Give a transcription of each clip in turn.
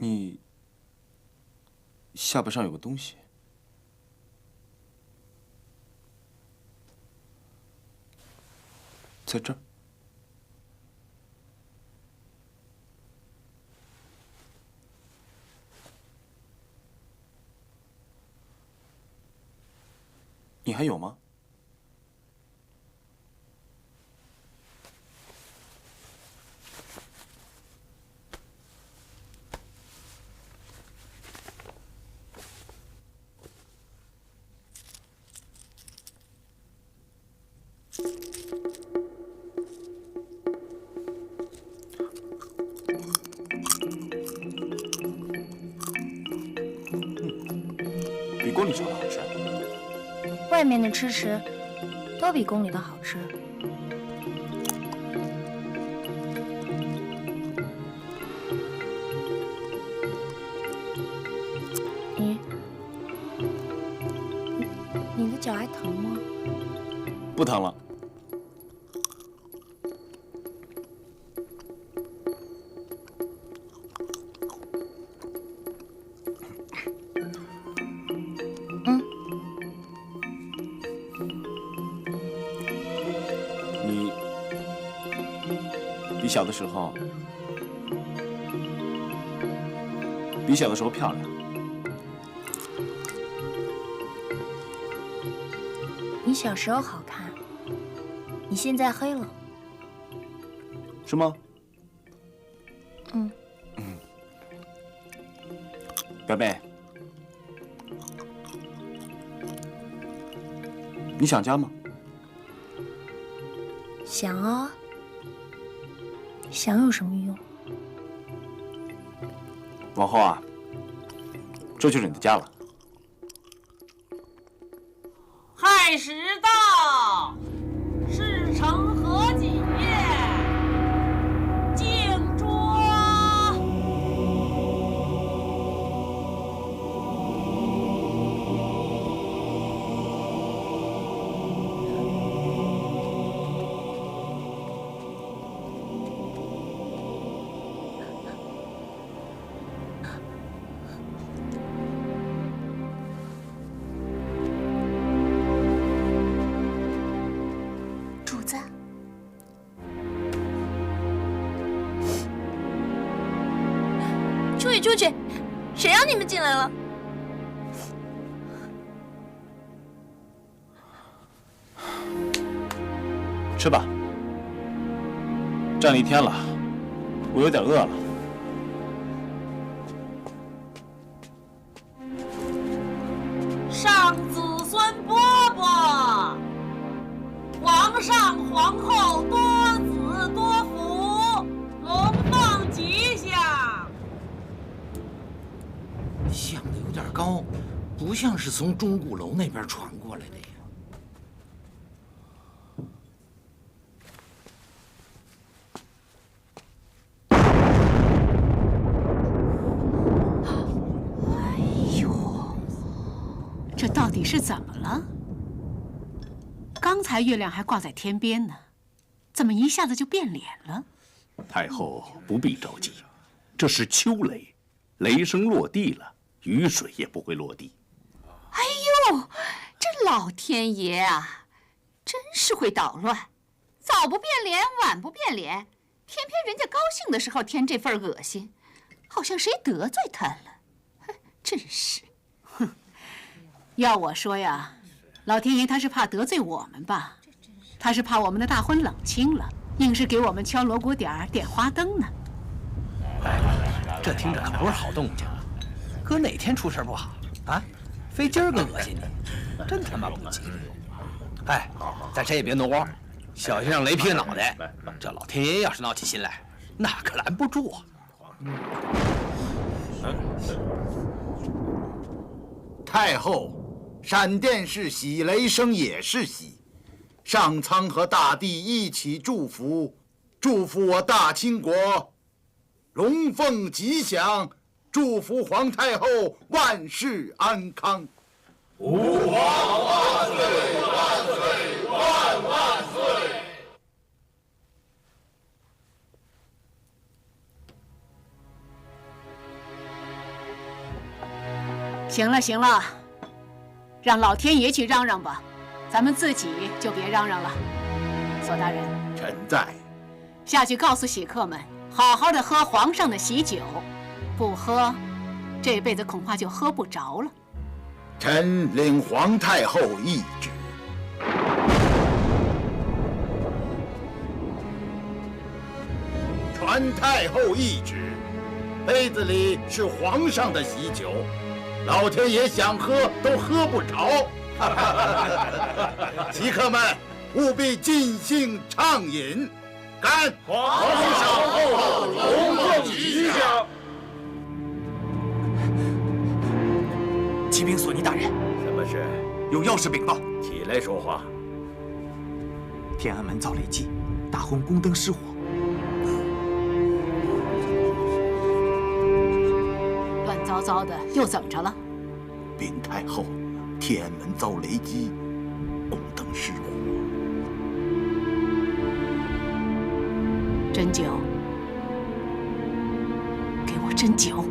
你下巴上有个东西，在这儿。你还有吗？比锅里炒的好吃。外面的吃都比宫里的好吃。你的脚还疼吗？不疼了。你比小的时候漂亮。你小时候好看，你现在黑了。是吗？表妹，你想家吗？想啊，想有什么用？往后啊，这就是你的家了。亥时到，事成何几夜？静桌。主子，出去出去！谁让你们进来了？吃吧，站了一天了，我有点饿了。上子孙饽饽，皇上皇后多子多福，龙凤吉祥。响的有点高，不像是从钟鼓楼那边传过来的呀。这到底是怎么了？刚才月亮还挂在天边呢，怎么一下子就变脸了？太后不必着急，这是秋雷，雷声落地了，雨水也不会落地。哎呦，这老天爷啊，真是会捣乱，早不变脸，晚不变脸，偏偏人家高兴的时候添这份恶心，好像谁得罪他了，哼，真是。要我说呀，老天爷他是怕得罪我们吧？他是怕我们的大婚冷清了，硬是给我们敲锣鼓点儿、点花灯呢。哎，这听着可不是好动静，搁哪天出事不好啊？非今儿个恶心你，真他妈不吉利！哎，咱谁也别挪窝，小心让雷劈脑袋。这老天爷要是闹起心来，那可拦不住啊！太后，闪电是喜，雷声也是喜。上苍和大地一起祝福，祝福我大清国龙凤吉祥，祝福皇太后万事安康。吾皇万岁万岁万万岁！行了行了，让老天爷去嚷嚷吧，咱们自己就别嚷嚷了。索大人，臣在。下去告诉喜客们，好好的喝皇上的喜酒，不喝，这辈子恐怕就喝不着了。臣领皇太后懿旨。传太后懿旨，杯子里是皇上的喜酒，老天爷想喝都喝不着。喜客们务必尽兴畅饮，干！皇上厚禄，荣凤吉祥。启禀索尼大人，什么事？有要事禀报。起来说话。天安门遭雷击，大婚宫灯失火。乱糟糟的，又怎么着了？禀太后，天安门遭雷击，宫灯失火。斟酒，给我斟酒。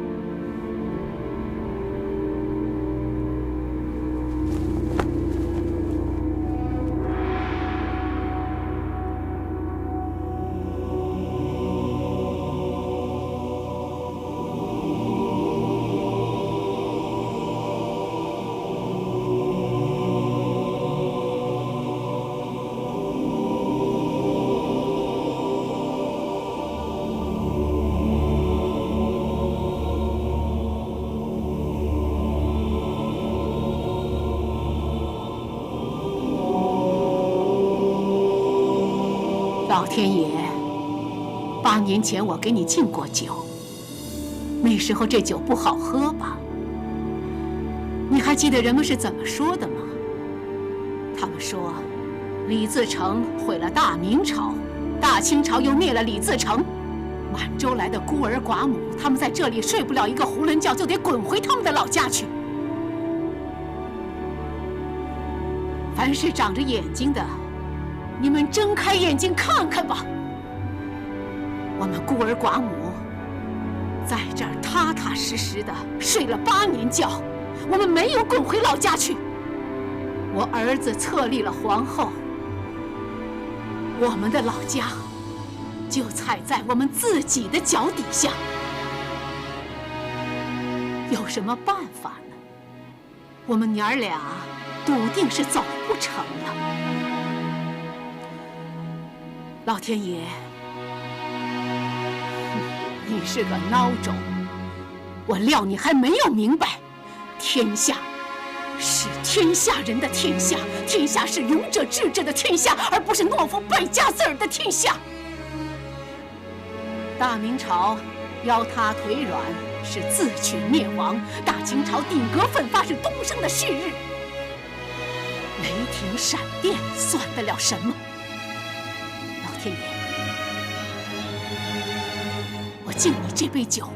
老天爷，8年前我给你敬过酒，那时候这酒不好喝吧？你还记得人们是怎么说的吗？他们说，李自成毁了大明朝，大清朝又灭了李自成，满洲来的孤儿寡母，他们在这里睡不了一个囫囵觉，就得滚回他们的老家去。凡是长着眼睛的，你们睁开眼睛看看吧，我们孤儿寡母在这儿踏踏实实的睡了8年觉，我们没有滚回老家去。我儿子册立了皇后，我们的老家就踩在我们自己的脚底下，有什么办法呢？我们娘儿俩笃定是走不成了。老天爷，你是个孬种，我料你还没有明白，天下是天下人的天下，天下是勇者智者的天下，而不是懦夫败家子儿的天下。大明朝腰塌腿软是自取灭亡，大清朝鼎革奋发是东升的旭日。雷霆闪电算得了什么？老天爷，我敬你这杯酒，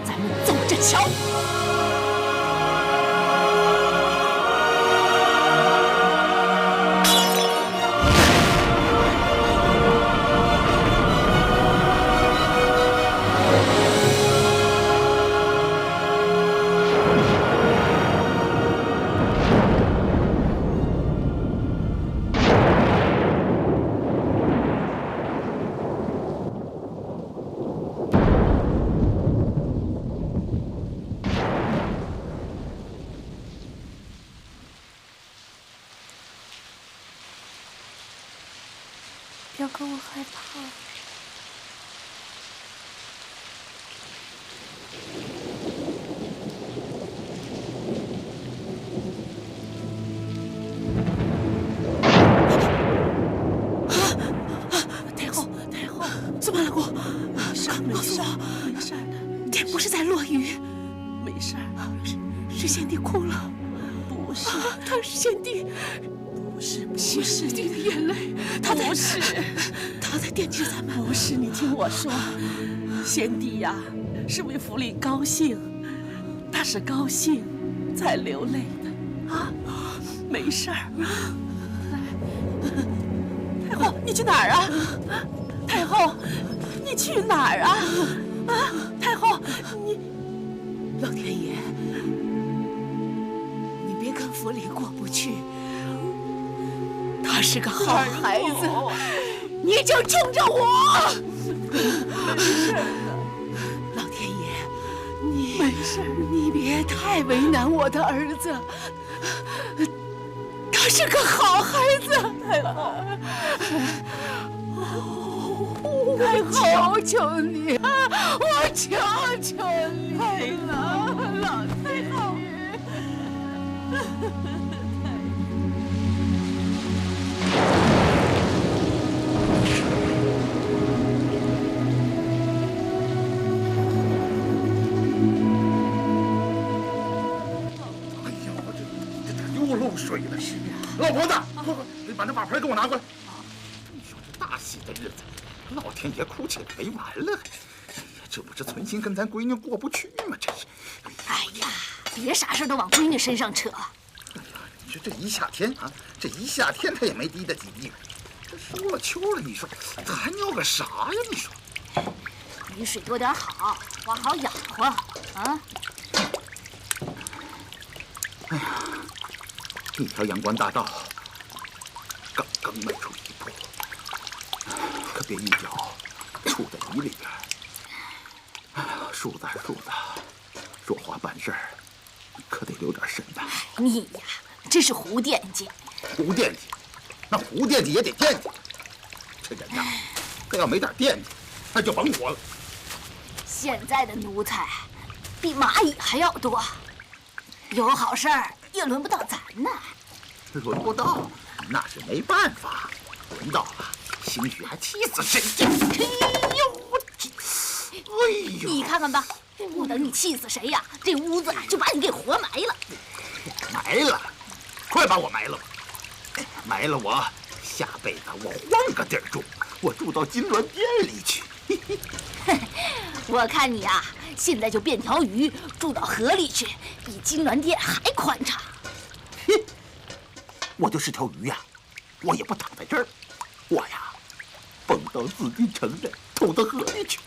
咱们走着瞧。表哥，我害怕。太后，太后，怎么了？我没事，没事，没事。天不是在落雨，没事。是贤弟哭了？不是，他是贤弟。不是贤弟的眼泪，他不是，他在惦记着咱们。不是，你听我说，贤弟呀，是为府里高兴，他是高兴才流泪的啊，没事儿。太后，你去哪儿啊？太后，你去哪儿啊？啊，太后，你，老天爷，府里过不去。他是个好孩子，你就冲着我。老天爷，你没事，你别太为难我的儿子。他是个好孩子，太后。我求求你，我求求你了，老太后。哎呦，这又漏水了！是啊，老婆子，快，你把那瓦盆给我拿过来。你说这大喜的日子，老天爷哭起来没完了。哎呀，这不是存心跟咱闺女过不去吗？这是。哎呀，别啥事都往闺女身上扯。哎呀，你说这一夏天啊，这一夏天他也没滴的几滴。这收了秋了，你说他还尿个啥呀？你说。雨水多点好，花好养活啊。哎呀，一条阳关大道，刚刚迈出一步，可别一脚触在泥里边。哎呀，树子，说话办事儿可得留点神呐。你呀，真是胡惦记。胡惦记，那胡惦记也得惦记。这人呐，他要没点惦记，那就甭活了。现在的奴才比蚂蚁还要多，有好事儿也轮不到咱呢。轮不到，那是没办法。轮到了，兴许还气死谁家。哎呦，你看看吧，不等你气死谁呀，这屋子就把你给活埋了。埋了，快把我埋了吧！埋了我，下辈子我换个地儿住，我住到金銮殿里去。我看你啊，现在就变条鱼住到河里去，比金銮殿还宽敞。我就是条鱼呀，我也不躺在这儿，我呀，蹦到紫禁城来，投到河里去。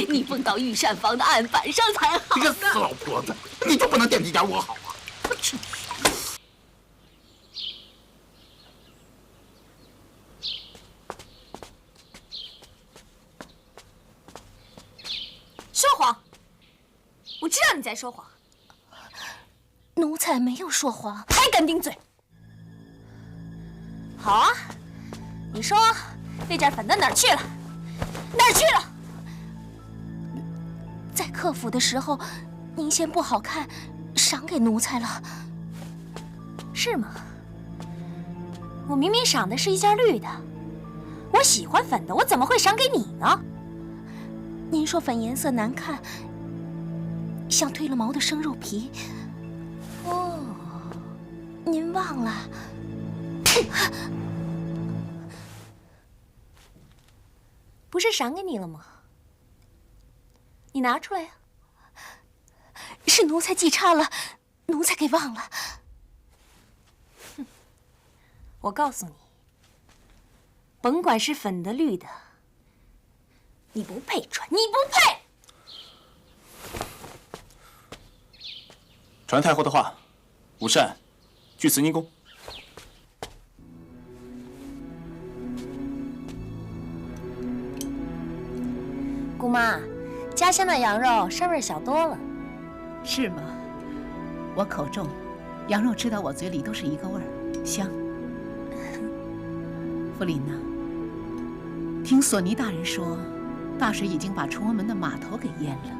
你蹦到御膳房的案板上才好。你个死老婆子，你就不能惦记点我好啊？说谎！我知道你在说谎。奴才没有说谎，还敢顶嘴？好啊，你说那件粉缎哪儿去了？哪儿去了？在客府的时候，您嫌不好看，赏给奴才了，是吗？我明明赏的是一件绿的，我喜欢粉的，我怎么会赏给你呢？您说粉颜色难看，像褪了毛的生肉皮。哦，您忘了？不是赏给你了吗？你拿出来呀！是奴才记差了，奴才给忘了。哼，我告诉你，甭管是粉的绿的，你不配穿，你不配。传太后的话，午膳去慈宁宫。姑妈，家乡的羊肉膻味小多了。是吗？我口重，羊肉吃到我嘴里都是一个味儿，香。福林呐，听索尼大人说，大水已经把崇文门的码头给淹了。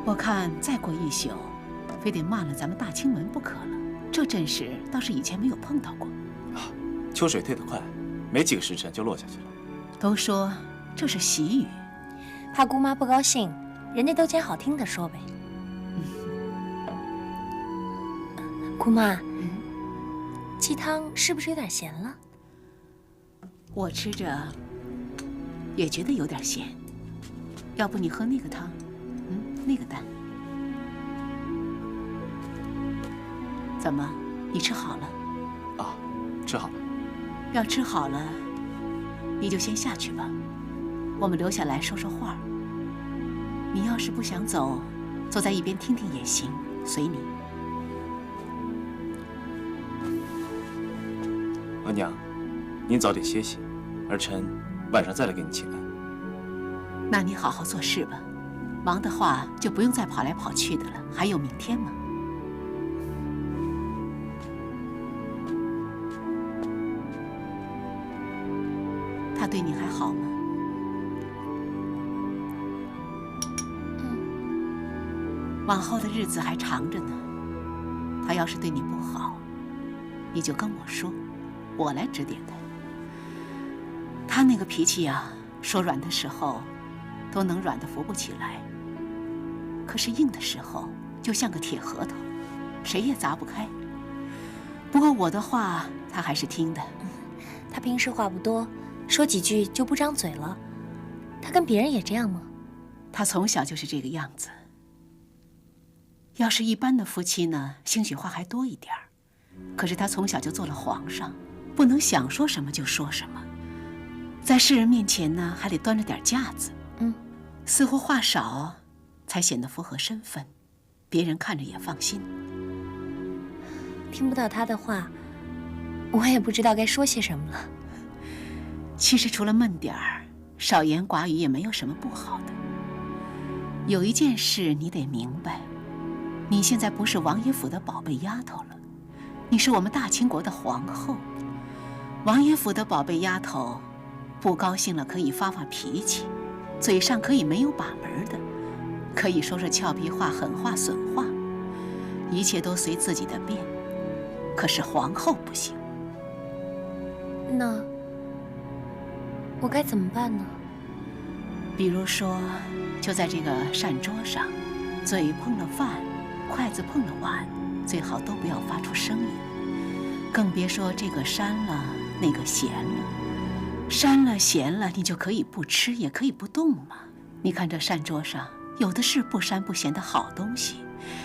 我看再过一宿，非得漫了咱们大清门不可了。这阵势倒是以前没有碰到过。啊，秋水退得快，没几个时辰就落下去了。都说这是喜雨，怕姑妈不高兴，人家都捡好听的说呗。姑妈，鸡汤是不是有点咸了？我吃着也觉得有点咸。要不你喝那个汤，那个蛋。怎么，你吃好了？啊，吃好了。要吃好了，你就先下去吧。我们留下来说说话。你要是不想走，坐在一边听听也行，随你。额娘，您早点歇息，儿臣晚上再来给你请安。那你好好做事吧，忙的话就不用再跑来跑去的了。还有明天吗？他对你还好吗？往后的日子还长着呢。他要是对你不好，你就跟我说，我来指点他。他那个脾气呀，说软的时候，都能软得扶不起来；可是硬的时候，就像个铁核桃，谁也砸不开。不过我的话，他还是听的。他平时话不多，说几句就不张嘴了。他跟别人也这样吗？他从小就是这个样子。要是一般的夫妻呢，兴许话还多一点儿。可是他从小就做了皇上，不能想说什么就说什么，在世人面前呢，还得端着点架子。似乎话少，才显得符合身份，别人看着也放心。听不到他的话，我也不知道该说些什么了。其实除了闷点儿，少言寡语也没有什么不好的。有一件事你得明白。你现在不是王爷府的宝贝丫头了，你是我们大清国的皇后。王爷府的宝贝丫头，不高兴了可以发发脾气，嘴上可以没有把门的，可以说说俏皮话、狠话、损话，一切都随自己的便。可是皇后不行。那我该怎么办呢？比如说，就在这个膳桌上，嘴碰了饭，筷子碰了碗，最好都不要发出声音，更别说这个删了，那个咸了。删了咸了，你就可以不吃，也可以不动嘛。你看这膳桌上，有的是不膻不咸的好东西，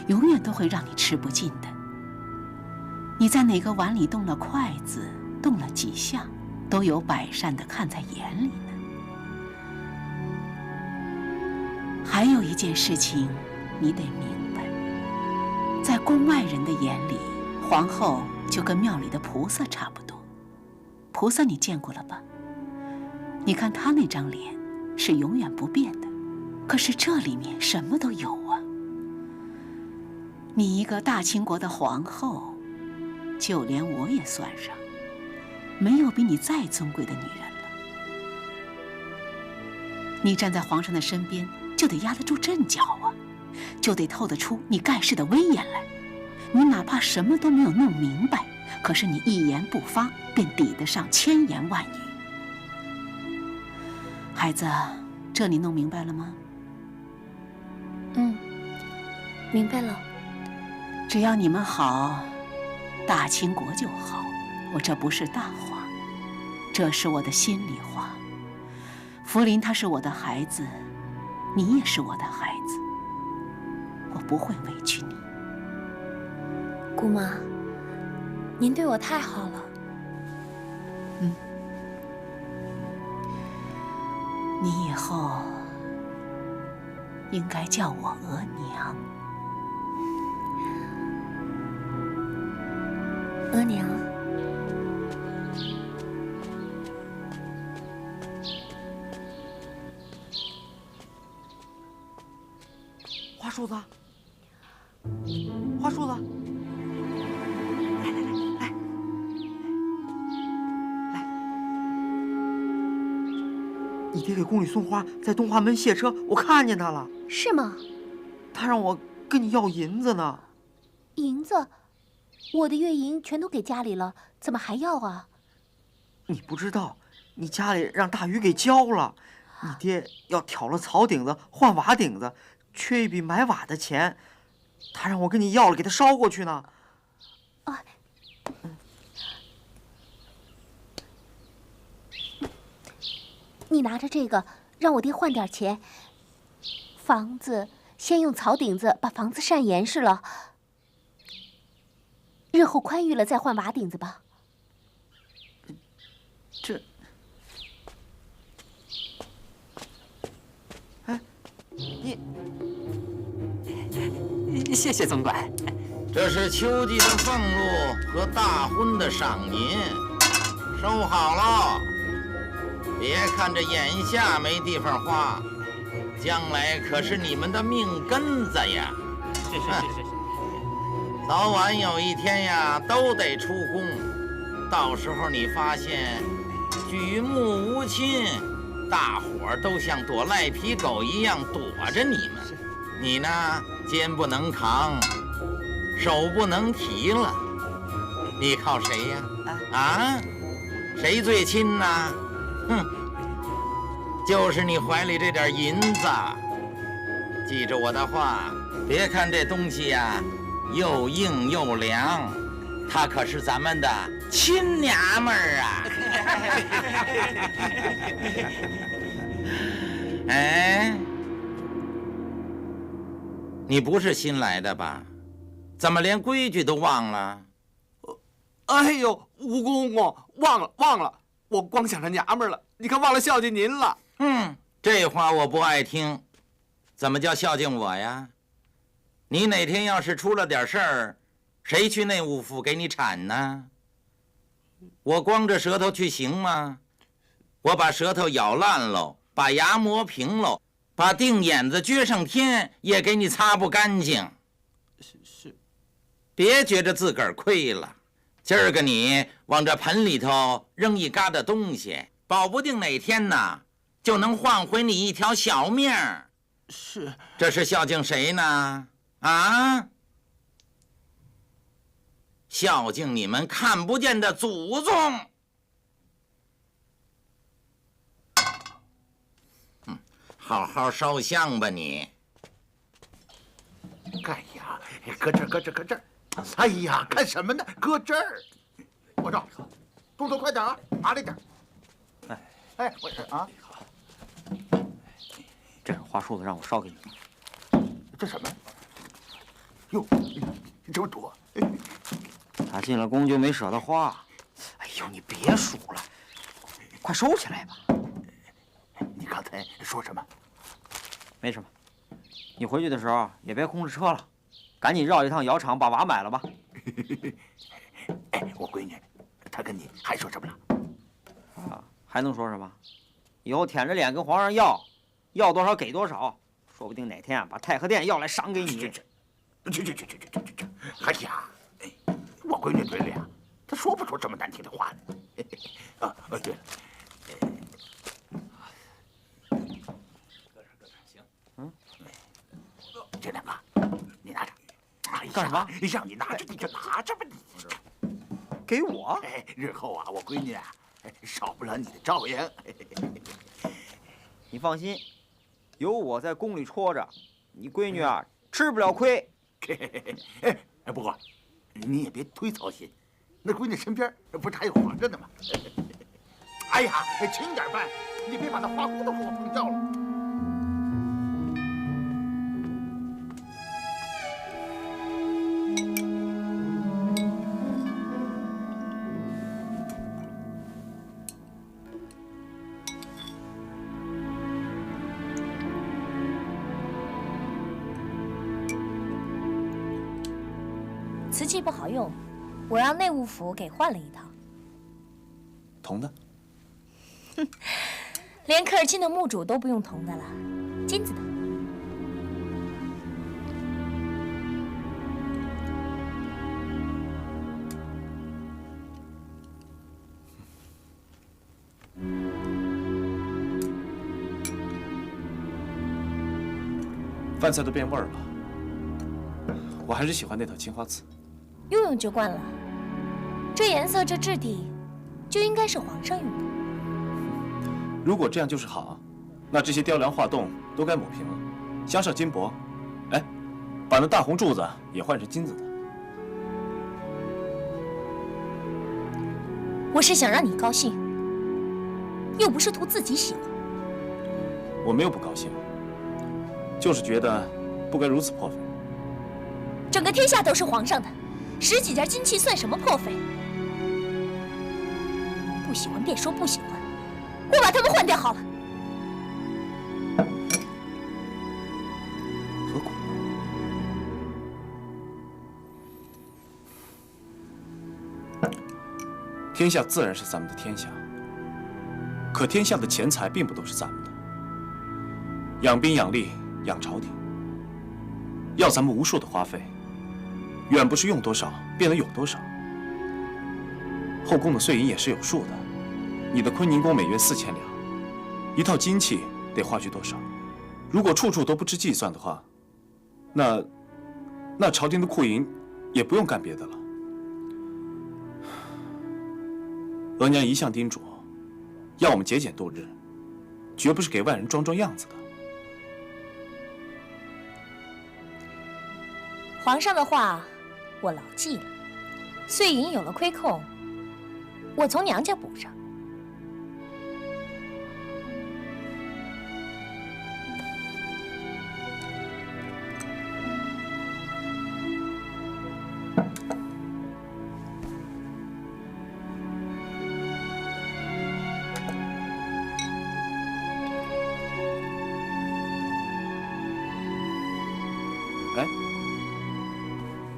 永远都会让你吃不尽的。你在哪个碗里动了筷子，动了几下，都有百善的看在眼里呢。还有一件事情，你得明白。在宫外人的眼里，皇后就跟庙里的菩萨差不多。菩萨你见过了吧？你看她那张脸是永远不变的，可是这里面什么都有啊。你一个大清国的皇后，就连我也算上，没有比你再尊贵的女人了。你站在皇上的身边，就得压得住阵脚啊，就得透得出你盖世的威严来。你哪怕什么都没有弄明白，可是你一言不发，便抵得上千言万语。孩子，这你弄明白了吗？明白了。只要你们好，大清国就好。我这不是大话，这是我的心里话。福临他是我的孩子，你也是我的孩子，我不会委屈你。姑妈，您对我太好了。你以后应该叫我额娘。额娘。花树子，花树子，来，你爹给宫里送花，在东华门卸车，我看见他了。是吗？他让我跟你要银子呢。银子？我的月银全都给家里了，怎么还要啊？你不知道，你家里让大鱼给交了，你爹要挑了草顶子换瓦顶子，缺一笔买瓦的钱，他让我跟你要了，给他捎过去呢。你拿着这个，让我爹换点钱。房子先用草顶子把房子扇严实了，日后宽裕了再换瓦顶子吧。这，哎，你，谢谢总管。这是秋季的俸禄和大婚的赏银，收好了，别看这眼下没地方花，将来可是你们的命根子呀！谢谢。早晚有一天呀，都得出宫。到时候你发现举目无亲，大伙儿都像躲赖皮狗一样躲着你们，你呢，肩不能扛，手不能提了，你靠谁呀？啊？谁最亲呢？哼，就是你怀里这点银子。记着我的话，别看这东西呀，又硬又凉，它可是咱们的亲娘们儿啊！哎，你不是新来的吧？怎么连规矩都忘了？哎呦，吴公公，忘了，我光想着娘们儿了，你看忘了孝敬您了。这话我不爱听。怎么叫孝敬我呀？你哪天要是出了点事儿，谁去内务府给你铲呢？我光着舌头去行吗？我把舌头咬烂喽，把牙磨平喽，把腚眼子撅上天，也给你擦不干净。是，别觉着自个儿亏了。今儿个你往这盆里头扔一疙瘩东西，保不定哪天呢，就能换回你一条小命儿。是，这是孝敬谁呢？啊？孝敬你们看不见的祖宗。好好烧香吧你。哎呀，搁这儿。哎呀，干什么呢？搁这儿。我照，动作快点啊，麻利点。哎，我这啊，这是花束子，让我烧给你。这什么？哟，这么多。他进了宫就没舍得花。哎呦，你别数了，快收起来吧。你刚才说什么？没什么，你回去的时候也别空着车了，赶紧绕一趟窑厂把瓦买了吧。哎，我闺女，她跟你还说什么了？啊，还能说什么？以后舔着脸跟皇上要多少给多少，说不定哪天把太和殿要来赏给你。去！哎呀，我闺女嘴里啊，她说不出这么难听的话来。对了，行。这两个你拿着。干什么？让你拿着你就拿着吧你。给我？哎，日后啊，我闺女啊，少不了你的照应。你放心，有我在宫里戳着，你闺女啊吃不了亏。不过你也别忒操心，那闺女身边不是还有皇上呢吗？哎呀，轻点办，你别把那花骨朵给我碰掉了。瓷器不好用，我让内务府给换了一套。铜的？哼，连科尔沁的墓主都不用铜的了，金子的。饭菜都变味儿了，我还是喜欢那套青花瓷。用用就惯了，这颜色这质地，就应该是皇上用的。如果这样就是好，那这些雕梁画栋都该抹平了，镶上金箔。哎，把那大红柱子也换成金子的。我是想让你高兴，又不是图自己喜欢。我没有不高兴，就是觉得不该如此破费。整个天下都是皇上的。10几件金器算什么破费？不喜欢便说不喜欢，我把它们换掉好了。何苦？天下自然是咱们的天下，可天下的钱财并不都是咱们的。养兵养吏养朝廷，要咱们无数的花费，远不是用多少便能有多少。后宫的岁银也是有数的，你的坤宁宫每月4000两，一套金器得花去多少？如果处处都不知计算的话，那朝廷的库银也不用干别的了。额娘一向叮嘱，要我们节俭度日，绝不是给外人装装样子的。皇上的话，我牢记了。岁银有了亏空，我从娘家补上。哎，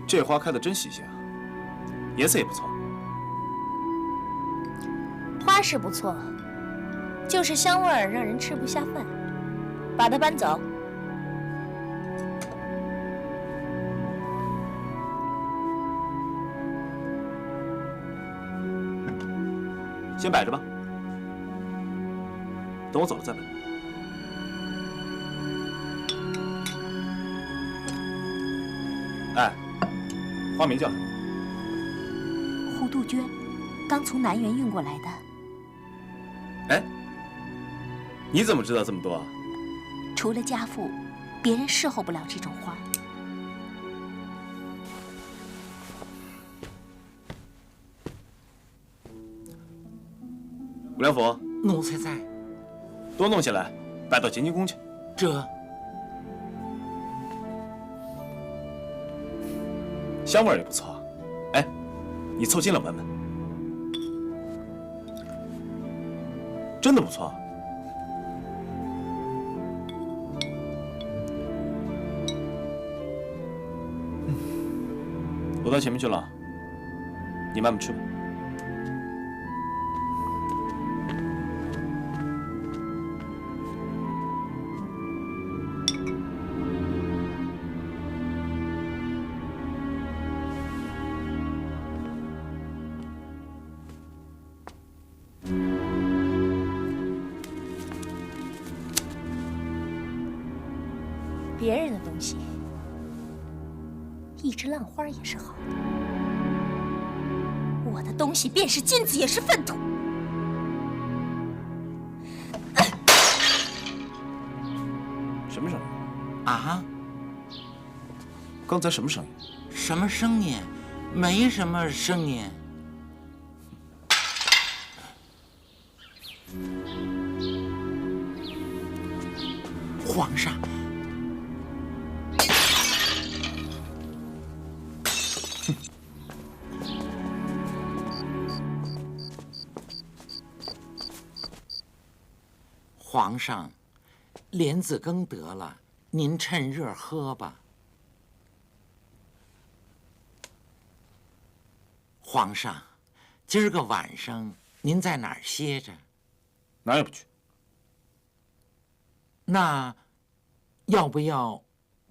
这花开的真喜庆啊，颜色也不错。花是不错，就是香味儿让人吃不下饭。把它搬走。先摆着吧，等我走了再搬。哎，花名叫什么？胡杜鹃，刚从南园运过来的。哎，你怎么知道这么多啊？除了家父，别人侍候不了这种花。武良甫，奴才在。多弄下来，摆到乾清宫去。这香味儿也不错。哎，你凑近了闻闻，真的不错。我到前面去了，你慢慢吃吧。别人的东西，一只烂花也是好的。我的东西便是金子，也是粪土。什么声音？啊？刚才什么声音？什么声音？没什么声音。皇上。皇上，莲子羹得了，您趁热喝吧。皇上，今儿个晚上您在哪儿歇着？哪儿也不去。那要不要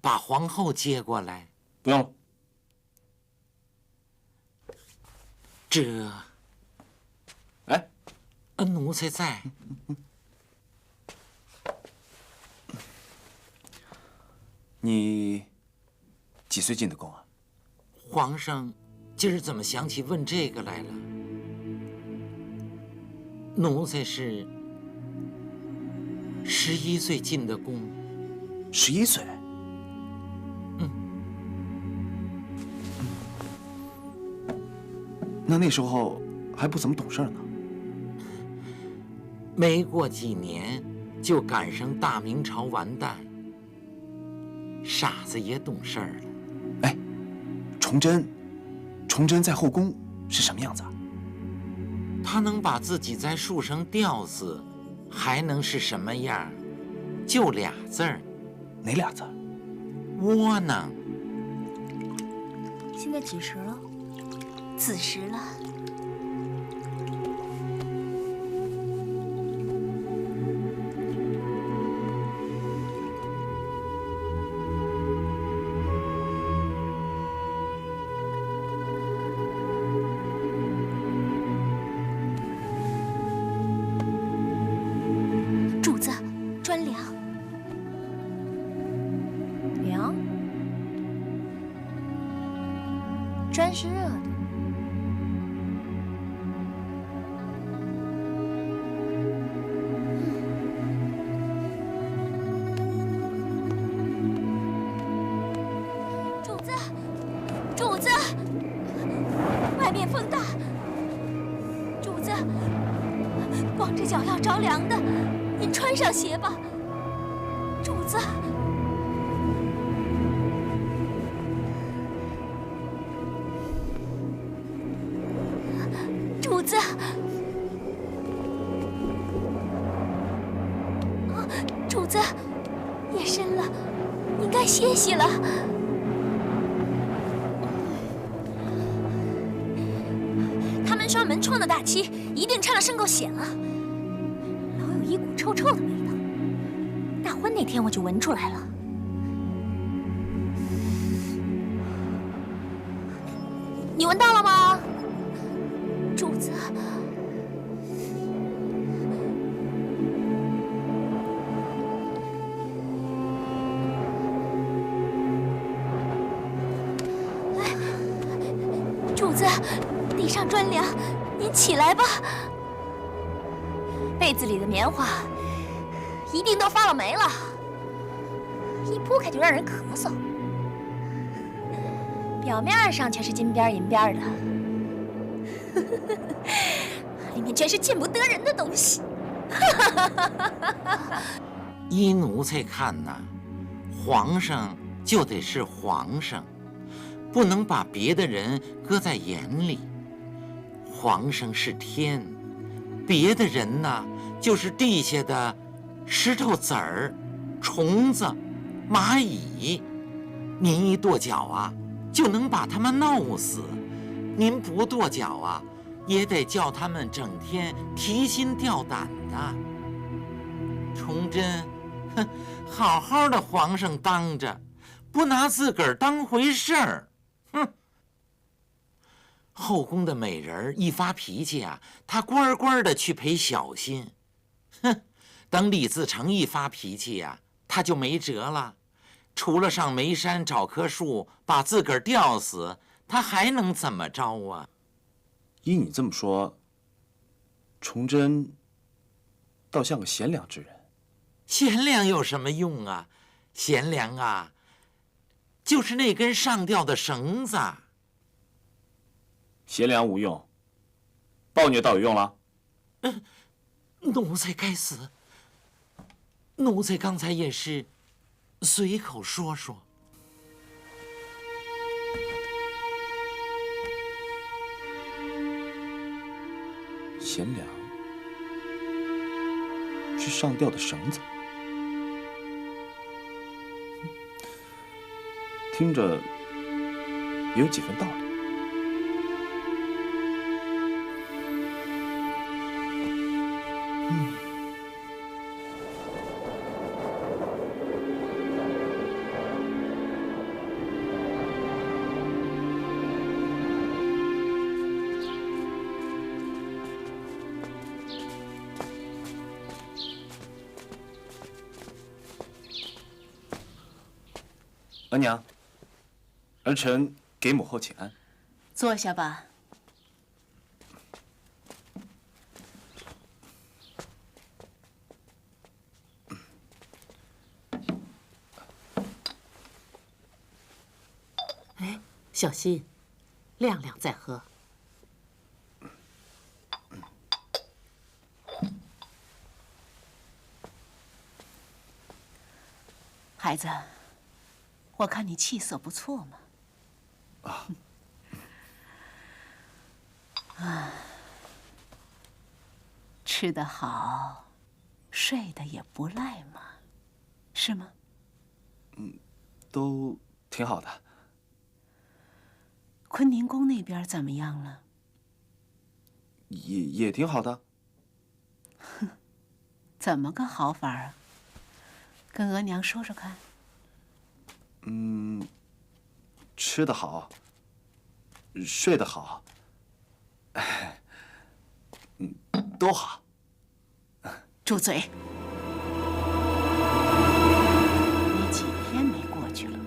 把皇后接过来？不用了。这……哎，奴才在。你几岁进的宫啊？皇上，今儿怎么想起问这个来了？奴才是11岁进的宫。11岁？那时候还不怎么懂事呢。没过几年，就赶上大明朝完蛋。傻子也懂事儿了。哎，崇祯在后宫是什么样子啊？他能把自己在树上吊死，还能是什么样？就俩字儿。哪俩字？窝囊。现在几时了？子时了。酸是热的。主子，主子，外面风大，主子，光着脚要着凉的，您穿上鞋吧，主子。主子，主子，夜深了，您该歇息了。他们刷门窗的大漆一定掺了渗垢碱了，老有一股臭臭的味道。大婚那天我就闻出来了。你闻到了吗？主子，主子，地上砖凉，您起来吧。被子里的棉花一定都发了霉了，一铺开就让人咳嗽，表面上却是金边银边的。里面全是见不得人的东西。依奴才看呐，皇上就得是皇上，不能把别的人搁在眼里。皇上是天，别的人呐就是地下的石头子儿、虫子、蚂蚁。您一跺脚啊，就能把他们弄死。您不跺脚啊，也得叫他们整天提心吊胆的。崇祯，哼，好好的皇上当着，不拿自个儿当回事儿，哼。后宫的美人一发脾气啊，他乖乖的去陪小心，哼。等李自成一发脾气呀，他就没辙了，除了上煤山找棵树把自个儿吊死，他还能怎么着啊？依你这么说，崇祯倒像个贤良之人。贤良有什么用啊？贤良啊，就是那根上吊的绳子。贤良无用，暴虐倒有用了。奴才该死。奴才刚才也是随口说说。贤良是上吊的绳子，听着也有几分道理。额娘，儿臣给母后请安。坐下吧。哎，小心，晾晾再喝。孩子，我看你气色不错嘛。吃得好，睡得也不赖嘛，是吗？都挺好的。坤宁宫那边怎么样了？也挺好的。怎么个好法啊？跟额娘说说看。吃得好，睡得好，都好。住嘴！你几天没过去了？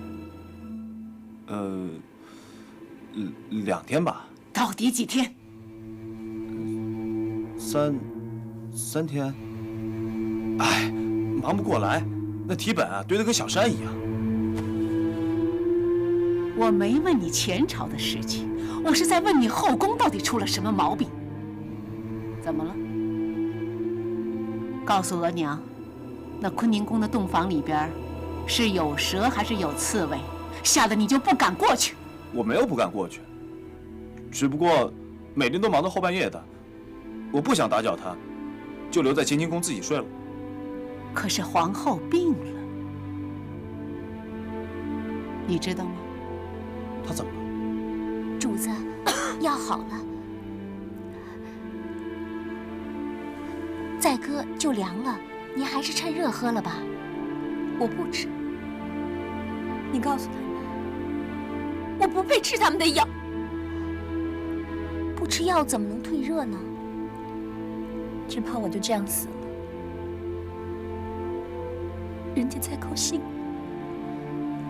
2天吧。到底几天？3天。哎，忙不过来，那题本啊堆得跟小山一样。我没问你前朝的事情，我是在问你后宫到底出了什么毛病。怎么了？告诉额娘，那坤宁宫的洞房里边是有蛇还是有刺猬？吓得你就不敢过去。我没有不敢过去，只不过每天都忙到后半夜的，我不想打搅她，就留在乾清宫自己睡了。可是皇后病了，你知道吗？她怎么了？主子，药好了，再搁就凉了，你还是趁热喝了吧。我不吃，你告诉他们，我不配吃他们的药。不吃药怎么能退热呢？只怕我就这样死了，人家才高兴。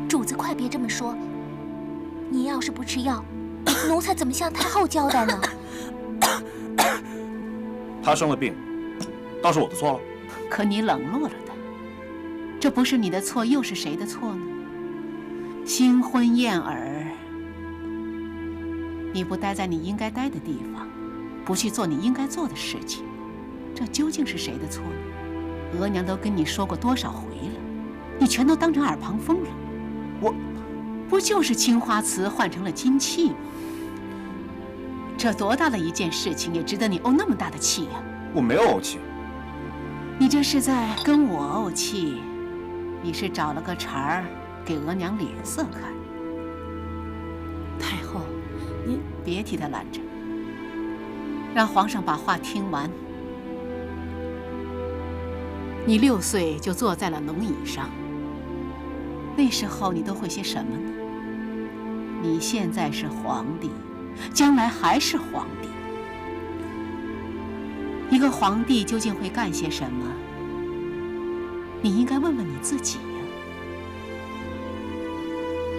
主子，快别这么说。你要是不吃药，奴才怎么向太后交代呢？她生了病，倒是我的错了。可你冷落了她，这不是你的错，又是谁的错呢？新婚燕尔，你不待在你应该待的地方，不去做你应该做的事情，这究竟是谁的错呢？额娘都跟你说过多少回了，你全都当成耳旁风了。不就是青花瓷换成了金器吗？这多大的一件事情，也值得你怄那么大的气呀？我没有怄气。你这是在跟我怄气，你是找了个茬儿给额娘脸色看。太后，你别替他拦着，让皇上把话听完。你6岁就坐在了龙椅上，那时候你都会些什么呢？你现在是皇帝，将来还是皇帝。一个皇帝究竟会干些什么？你应该问问你自己呀。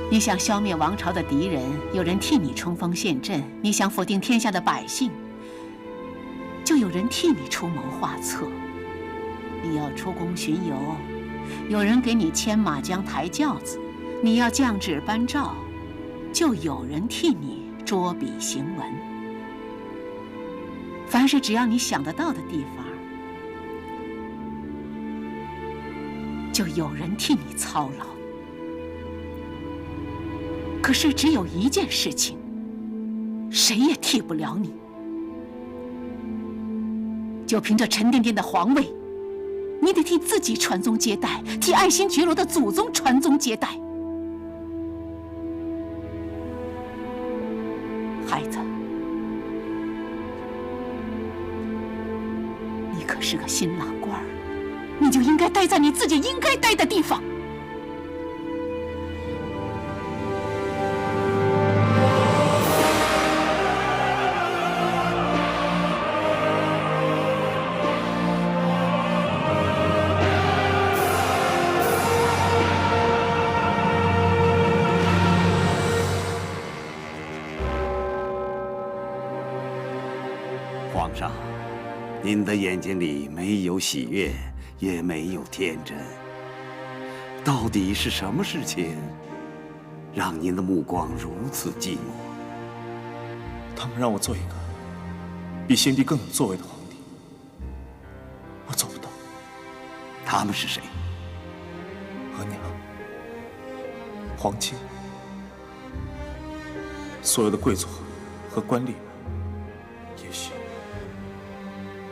你想消灭王朝的敌人，有人替你冲锋陷阵；你想否定天下的百姓，就有人替你出谋划策。你要出宫巡游，有人给你牵马缰抬轿子；你要降旨颁诏，就有人替你捉笔行文。凡是只要你想得到的地方，就有人替你操劳。可是只有一件事情，谁也替不了你，就凭这沉甸甸的皇位，你得替自己传宗接代，替爱新觉罗的祖宗传宗接代。孩子，你可是个新郎官儿，你就应该待在你自己应该待的地方。皇上，您的眼睛里没有喜悦，也没有天真。到底是什么事情，让您的目光如此寂寞？他们让我做一个比先帝更有作为的皇帝，我做不到。他们是谁？额娘、皇亲、所有的贵族和官吏们，也许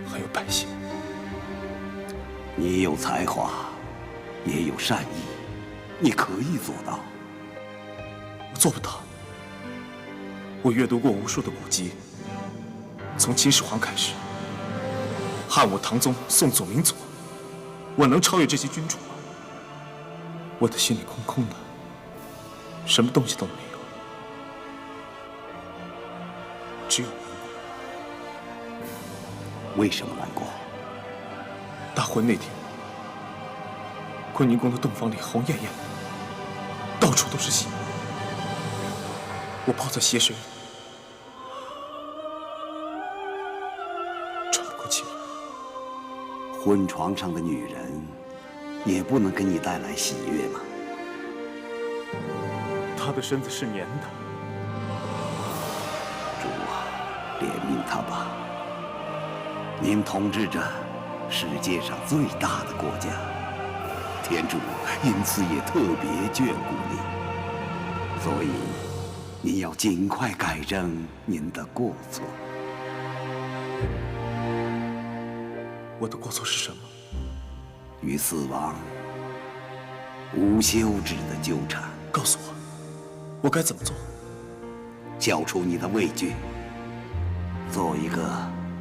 还有百姓。你有才华，也有善意，你可以做到。我做不到。我阅读过无数的古籍，从秦始皇开始，汉武、唐宗、宋祖、明祖，我能超越这些君主吗？我的心里空空的，什么东西都没有，只有难过。为什么难过？大婚那天，坤宁宫的洞房里红艳艳的，到处都是血。我泡在血水里，婚床上的女人也不能给你带来喜悦吗？她的身子是粘的。主啊，怜悯她吧！您统治着世界上最大的国家，天主因此也特别眷顾你，所以你要尽快改正您的过错。我的过错是什么？与死亡无休止的纠缠。告诉我，我该怎么做？交出你的畏惧，做一个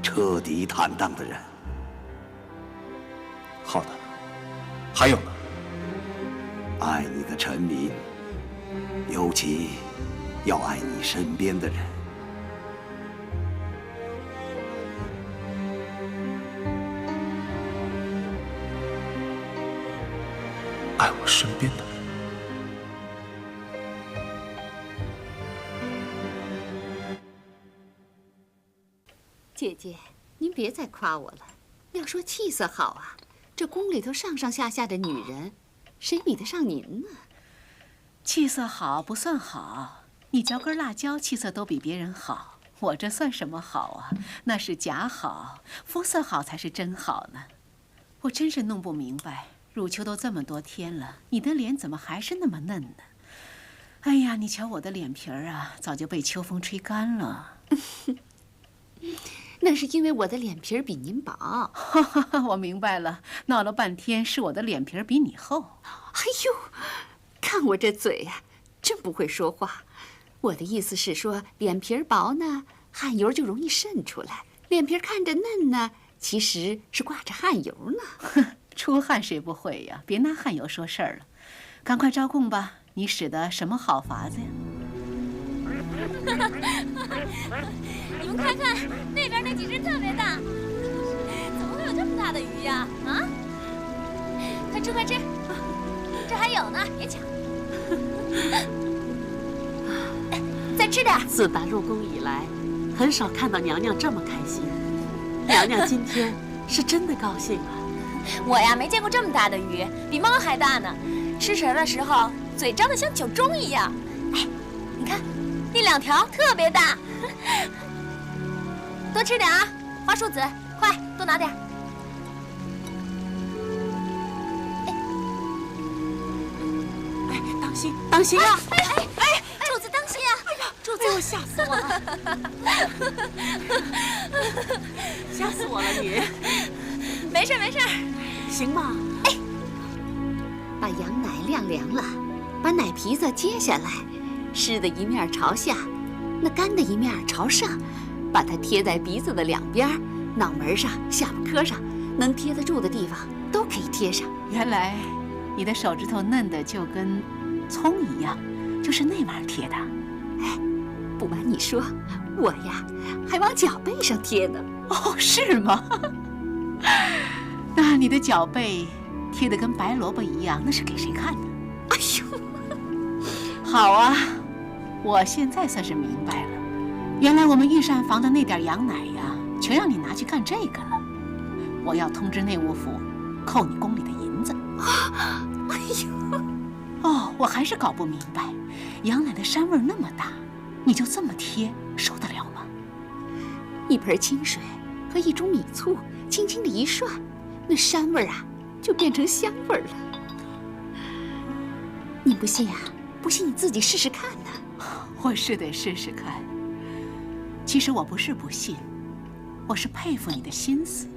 彻底坦荡的人。好的。还有呢？爱你的臣民，尤其要爱你身边的人。爱我身边的人。姐姐，您别再夸我了。要说气色好啊，这宫里头上上下下的女人，谁比得上您呢？气色好不算好，你嚼根辣椒，气色都比别人好。我这算什么好啊？那是假好，肤色好才是真好呢。我真是弄不明白，入秋都这么多天了，你的脸怎么还是那么嫩呢？哎呀，你瞧我的脸皮儿啊，早就被秋风吹干了。那是因为我的脸皮儿比您薄。我明白了，闹了半天是我的脸皮儿比你厚。哎呦，看我这嘴呀，真不会说话。我的意思是说，脸皮儿薄呢，汗油就容易渗出来；脸皮儿看着嫩呢，其实是挂着汗油呢。出汗谁不会呀？别拿汗油说事儿了，赶快招供吧。你使的什么好法子呀？你们看看那边那几只特别大，怎么会有这么大的鱼呀？啊！快吃快吃，这还有呢，别抢。再吃点。自打入宫以来，很少看到娘娘这么开心。娘娘今天是真的高兴啊！我呀，没见过这么大的鱼，比猫还大呢。吃食的时候，嘴张得像酒盅一样。哎，你看，那2条特别大。多吃点啊，花树子，快多拿点。哎，当心，当心啊！柱子当心啊！哎呀，柱子，哎呦，吓死我了！吓死我了你！没事没事，行吗？哎，把羊奶晾凉了，把奶皮子揭下来，湿的一面朝下，那干的一面朝上。把它贴在鼻子的2边，脑门上、下巴颏上，能贴得住的地方都可以贴上。原来你的手指头嫩的就跟葱一样，就是那玩意儿贴的。哎，不瞒你说，我呀还往脚背上贴呢。哦，是吗？那你的脚背贴得跟白萝卜一样，那是给谁看的？哎呦，好啊，我现在算是明白了。原来我们御膳房的那点羊奶呀，全让你拿去干这个了。我要通知内务府，扣你宫里的银子。哎呦，哦，我还是搞不明白，羊奶的膻味那么大，你就这么贴，受得了吗？一盆清水和1盅米醋，轻轻的一涮，那膻味啊，就变成香味了。你不信啊？不信你自己试试看呢。我是得试试看。其实我不是不信，我是佩服你的心思，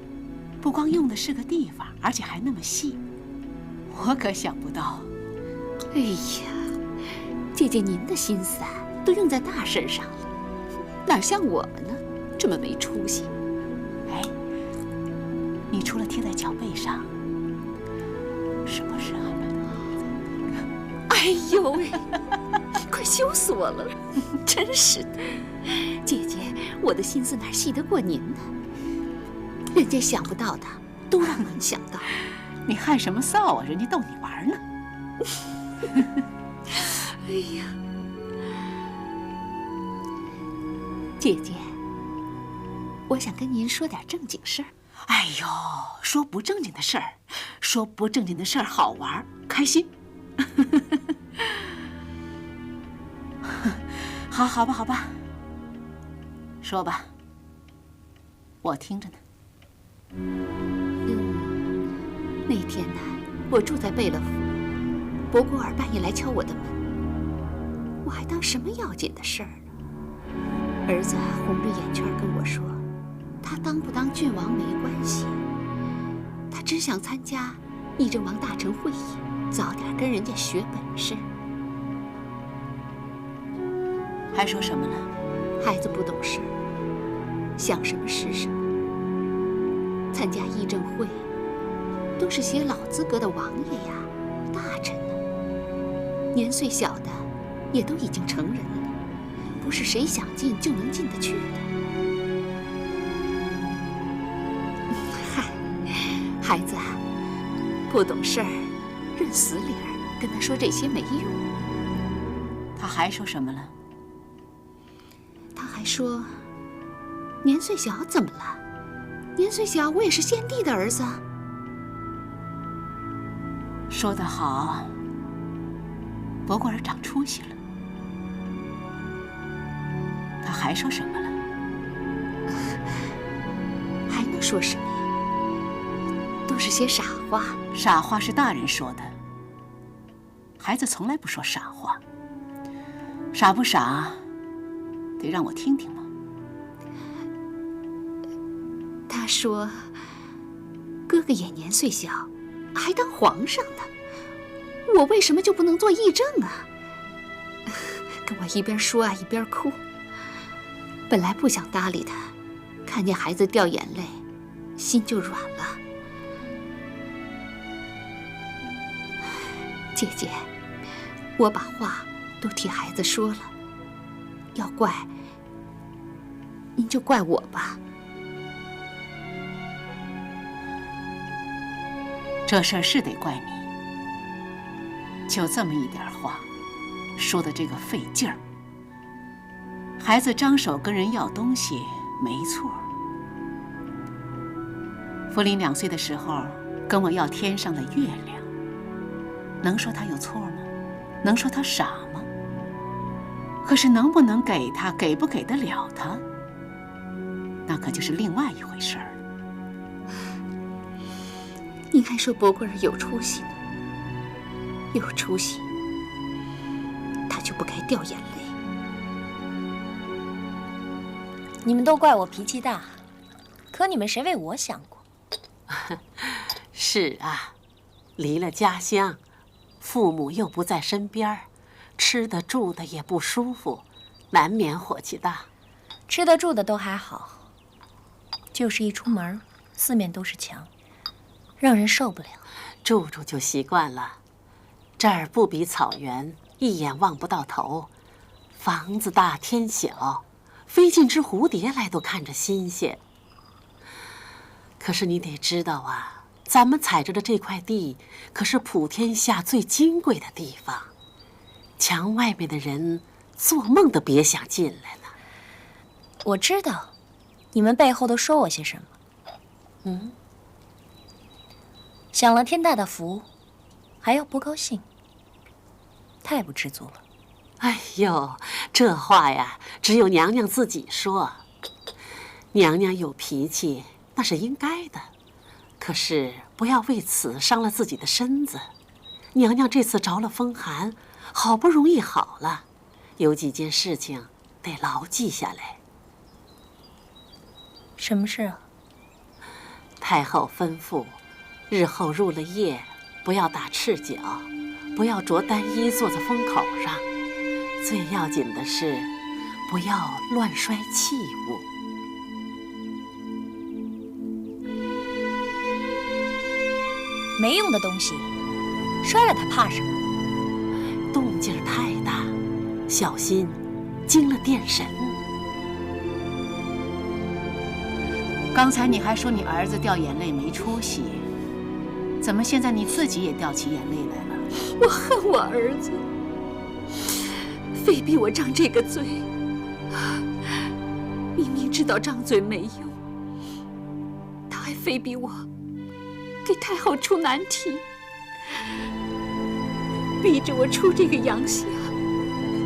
不光用的是个地方，而且还那么细。我可想不到。哎呀，姐姐您的心思啊，都用在大事上了，哪像我们呢，这么没出息。哎，你除了贴在脚背上，是不是还？哎呦喂，快羞死我了，真是的。姐姐，我的心思哪细得过您呢？人家想不到的，都让您想到。你害什么臊啊？人家逗你玩呢。哎呀，姐姐，我想跟您说点正经事儿。哎呦，说不正经的事儿，说不正经的事儿好玩开心。好吧，说吧，我听着呢。那天呢，我住在贝勒府，博古尔半夜来敲我的门，我还当什么要紧的事儿呢。儿子红着眼圈跟我说，他当不当郡王没关系，他只想参加议政王大臣会议，早点跟人家学本事。还说什么了？孩子不懂事，想什么是什么。参加议政会，都是些老资格的王爷呀、大臣呢，年岁小的也都已经成人了，不是谁想进就能进得去的。嗨，孩子啊，不懂事儿，认死理儿，跟他说这些没用。他还说什么了？他还说，年岁小怎么了？年岁小，我也是先帝的儿子啊。说得好，博古尔长出息了。他还说什么了？还能说什么呀？都是些傻话。傻话是大人说的，孩子从来不说傻话。傻不傻，得让我听听吗？他说，哥哥也年岁小，还当皇上呢，我为什么就不能做议政啊？跟我一边说啊一边哭。本来不想搭理他，看见孩子掉眼泪，心就软了。姐姐，我把话都替孩子说了，要怪您就怪我吧。这事儿是得怪你，就这么一点话，说的这个费劲儿。孩子张手跟人要东西，没错。福临2岁的时候跟我要天上的月亮，能说他有错吗？能说他傻吗？可是能不能给他，给不给得了他，那可就是另外一回事儿了。您还说博古尔有出息呢，有出息，他就不该掉眼泪。你们都怪我脾气大，可你们谁为我想过？是啊，离了家乡，父母又不在身边，吃的住的也不舒服，难免火气大。吃的住的都还好，就是一出门，四面都是墙，让人受不了。住就习惯了，这儿不比草原，一眼望不到头，房子大天小，飞进只蝴蝶来都看着新鲜。可是你得知道啊，咱们踩着的这块地可是普天下最金贵的地方，墙外面的人做梦都别想进来呢。我知道，你们背后都说我些什么。享了天大的福，还要不高兴，太不知足了。哎呦，这话呀，只有娘娘自己说。娘娘有脾气，那是应该的，可是不要为此伤了自己的身子。娘娘这次着了风寒，好不容易好了，有几件事情得牢记下来。什么事啊？太后吩咐，日后入了夜，不要打赤脚，不要着单衣坐在风口上，最要紧的是，不要乱摔器物。没用的东西，摔了它怕什么？动静太大，小心惊了殿神。刚才你还说你儿子掉眼泪没出息，怎么现在你自己也掉起眼泪来了？我恨我儿子，非逼我张这个嘴，明明知道张嘴没用，他还非逼我给太后出难题，逼着我出这个洋相，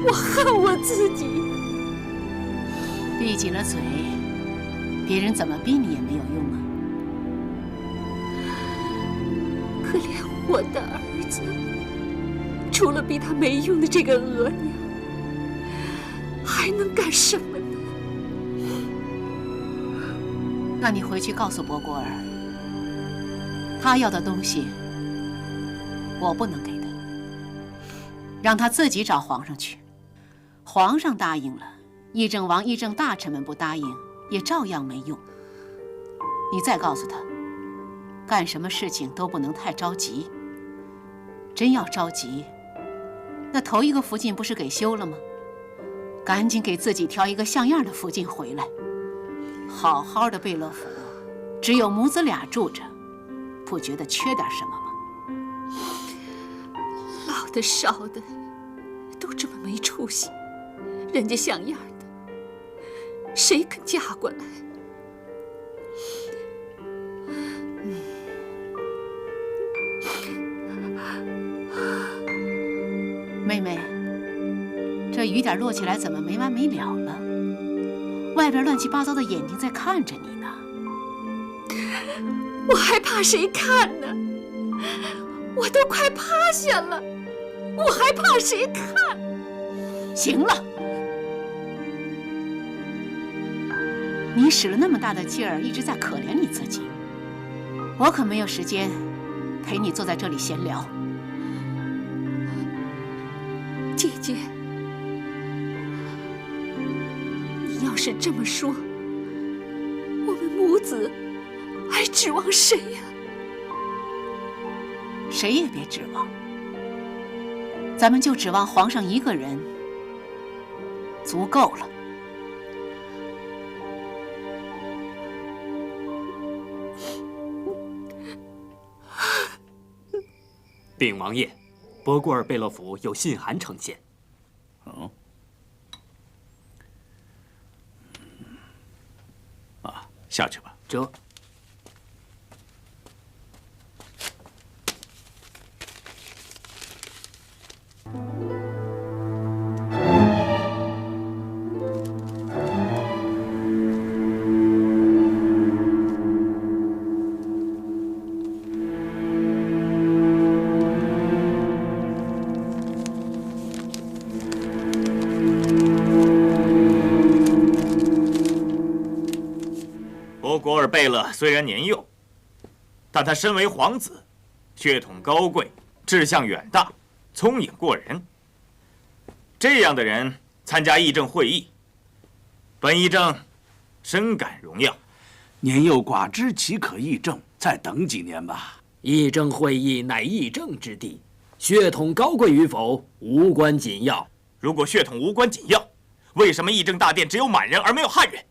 我恨我自己。闭紧了嘴，别人怎么逼你也没有用啊。可怜我的儿子，除了逼他没用的这个额娘，还能干什么呢？那你回去告诉博果儿，他要的东西我不能给他，让他自己找皇上去。皇上答应了，议政王、议政大臣们不答应，也照样没用。你再告诉他，干什么事情都不能太着急。真要着急，那头一个福晋不是给修了吗？赶紧给自己挑一个像样的福晋回来。好好的贝勒府，只有母子俩住着，不觉得缺点什么吗？老的少的都这么没出息，人家像样的，谁肯嫁过来？妹妹，这雨点落起来怎么没完没了了？外边乱七八糟的眼睛在看着你呢。我还怕谁看呢？我都快趴下了，我还怕谁看？行了，你使了那么大的劲儿，一直在可怜你自己，我可没有时间陪你坐在这里闲聊。姐姐，你要是这么说，我们母子还指望谁呀？谁也别指望，咱们就指望皇上一个人，足够了。禀王爷，博果尔贝勒府有信函呈现。哦。啊，下去吧。这。博果尔贝勒虽然年幼，但他身为皇子，血统高贵，志向远大，聪颖过人。这样的人参加议政会议，本议政深感荣耀。年幼寡知，岂可议政？再等几年吧。议政会议乃议政之地，血统高贵与否无关紧要。如果血统无关紧要，为什么议政大殿只有满人而没有汉人？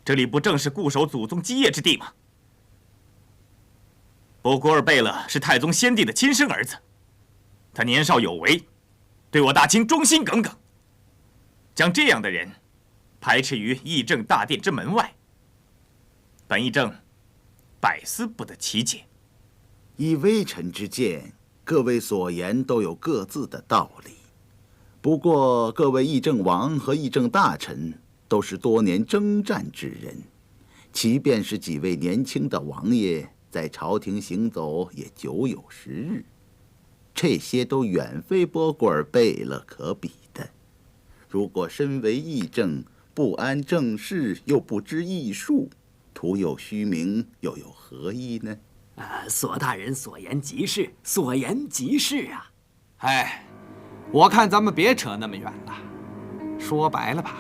这里不正是固守祖宗基业之地吗？博果尔贝勒是太宗先帝的亲生儿子，他年少有为，对我大清忠心耿耿。将这样的人排斥于议政大殿之门外，本议政百思不得其解。以微臣之见，各位所言都有各自的道理。不过，各位议政王和议政大臣都是多年征战之人，即便是几位年轻的王爷，在朝廷行走也久有时日，这些都远非博果尔贝勒可比的。如果身为议政，不谙政事，又不知艺术，徒有虚名，又有何意呢？索大人所言极是，所言极是啊！哎，我看咱们别扯那么远了。说白了吧，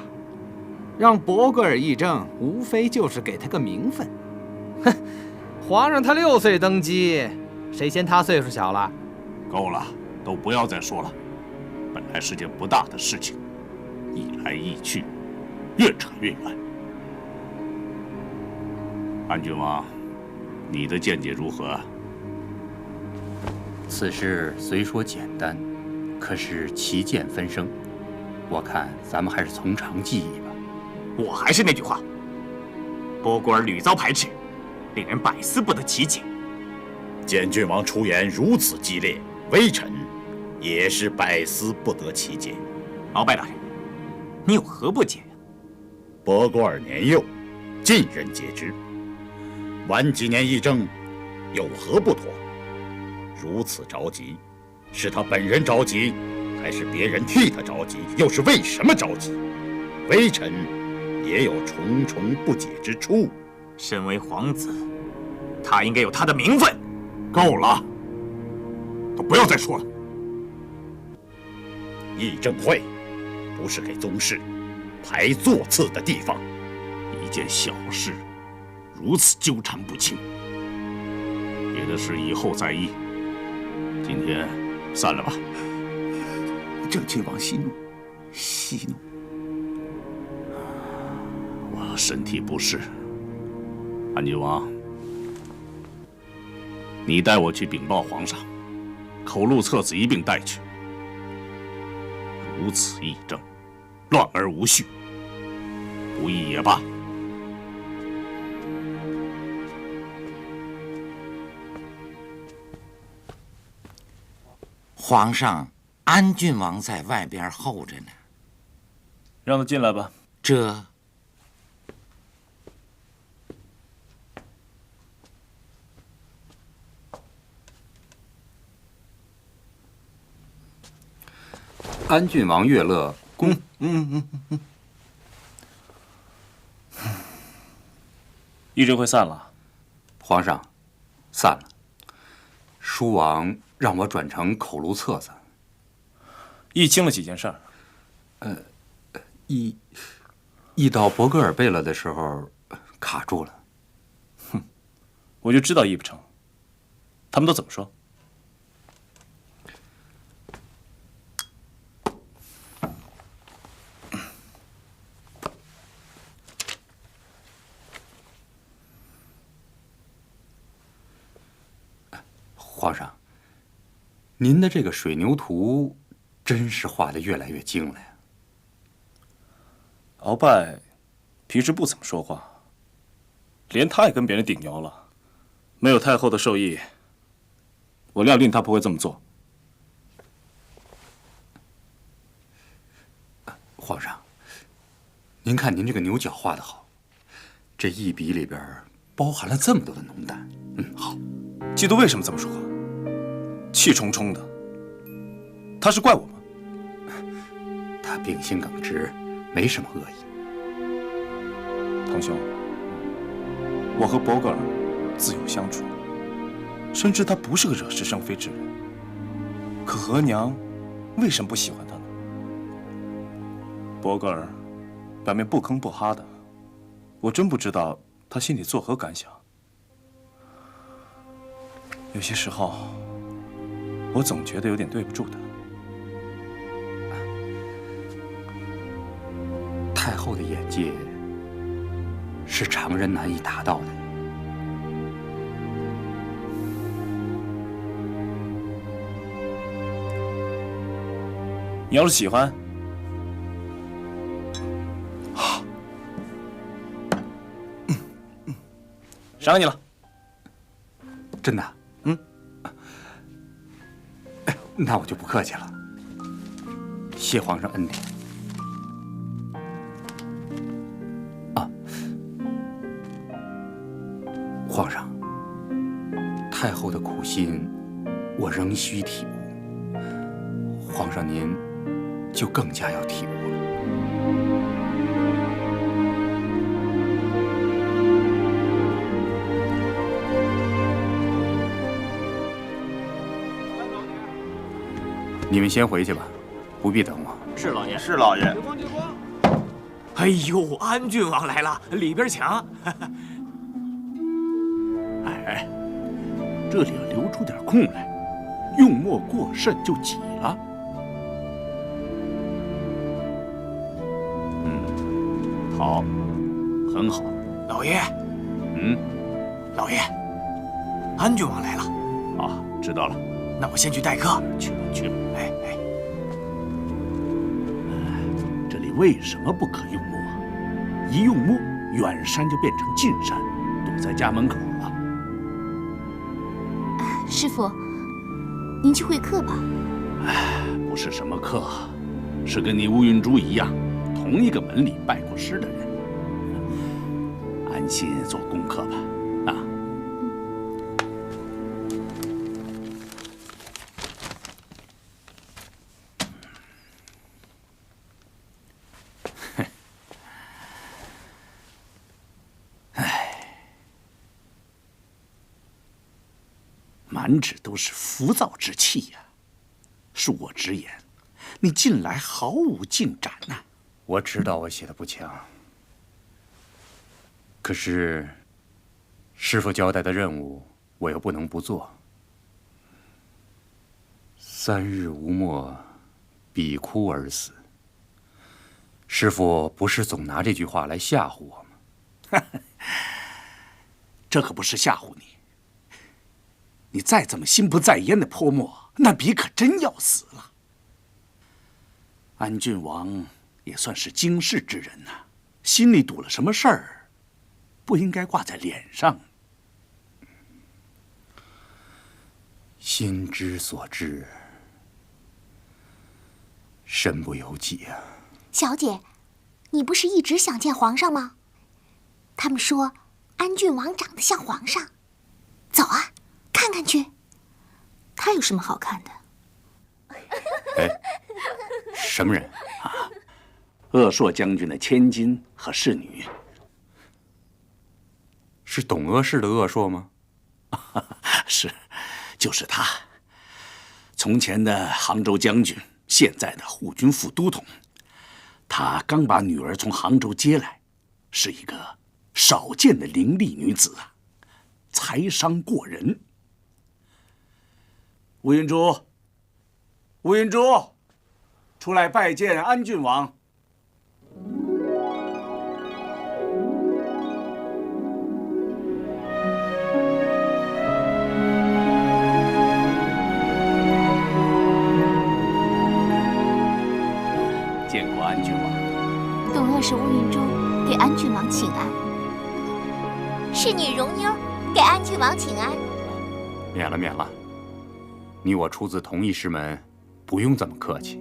让博格尔议政，无非就是给他个名分。哼，皇上他6岁登基，谁嫌他岁数小了？够了，都不要再说了。本来是件不大的事情，议来议去，越扯越远。安郡王，你的见解如何？此事虽说简单，可是旗舰纷生，我看咱们还是从长计议吧。我还是那句话，博果尔屡遭排斥，令人百思不得其解。简郡王出言如此激烈，微臣也是百思不得其解。鳌拜大人，你有何不解呀？博果尔年幼，尽人皆知。晚几年议政，有何不妥？如此着急，是他本人着急，还是别人替他着急？又是为什么着急？微臣也有重重不解之处。身为皇子，他应该有他的名分。够了，都不要再说了。议政会不是给宗室排座次的地方，一件小事，如此纠缠不清。别的事以后再议。今天散了吧。郑亲王息怒，息怒。我身体不适，安郡王，你带我去禀报皇上，口录册子一并带去。如此议政，乱而无序，不议也罢。皇上，安郡王在外边候着呢。让他进来吧。这。安郡王乐乐恭。议政会散了。皇上，散了。书王让我转成口录册子。议清了几件事儿。议到博格尔贝勒的时候卡住了。哼，我就知道议不成。他们都怎么说？皇上，您的这个水牛图真是画得越来越精了呀。鳌拜平时不怎么说话，连他也跟别人顶牛了。没有太后的授意，我料定他不会这么做。皇上，您看您这个牛角画得好，这一笔里边包含了这么多的浓淡。好。季度为什么这么说话？气冲冲的，他是怪我吗？他秉性耿直，没什么恶意。堂兄，我和博格尔自幼相处，深知他不是个惹是生非之人。可额娘为什么不喜欢他呢？博格尔表面不吭不哈的，我真不知道他心里作何感想。有些时候，我总觉得有点对不住他。太后的眼界是常人难以达到的。你要是喜欢，赏给你了。真的？那我就不客气了，谢皇上恩典。皇上，太后的苦心，我仍需体悟。皇上您就更加要体悟了。你们先回去吧，不必等我。是老爷。是老爷。哎呦，安郡王来了，里边请。哎，这里要留出点空来，用墨过甚就挤了。好，很好。老爷。老爷，安郡王来了。啊，知道了。那我先去待客。去吧，去吧。哎。这里为什么不可用墨？一用墨，远山就变成近山，堵在家门口了。师傅，您去会客吧。不是什么客，是跟你乌云珠一样，同一个门里拜过师的人。安心做功课吧，啊。满纸都是浮躁之气呀！恕我直言，你近来毫无进展呐。我知道我写的不强，可是师傅交代的任务，我又不能不做。3日无墨，必枯而死。师傅不是总拿这句话来吓唬我吗？这可不是吓唬你。你再怎么心不在焉的泼墨，那笔可真要死了。安郡王也算是经世之人呐，心里堵了什么事儿，不应该挂在脸上。心之所至，身不由己啊。小姐，你不是一直想见皇上吗？他们说安郡王长得像皇上，走啊，看看去。他有什么好看的？哎，什么人啊？鄂硕将军的千金和侍女。是董鄂氏的鄂硕吗？是，就是他。从前的杭州将军，现在的护军副都统。他刚把女儿从杭州接来，是一个少见的伶俐女子啊，才商过人。乌云珠，乌云珠，出来拜见安郡王。见过安郡王。董鄂是乌云珠给安郡王请安，侍女容妞给安郡王请安。免了免了，你我出自同一师门，不用这么客气。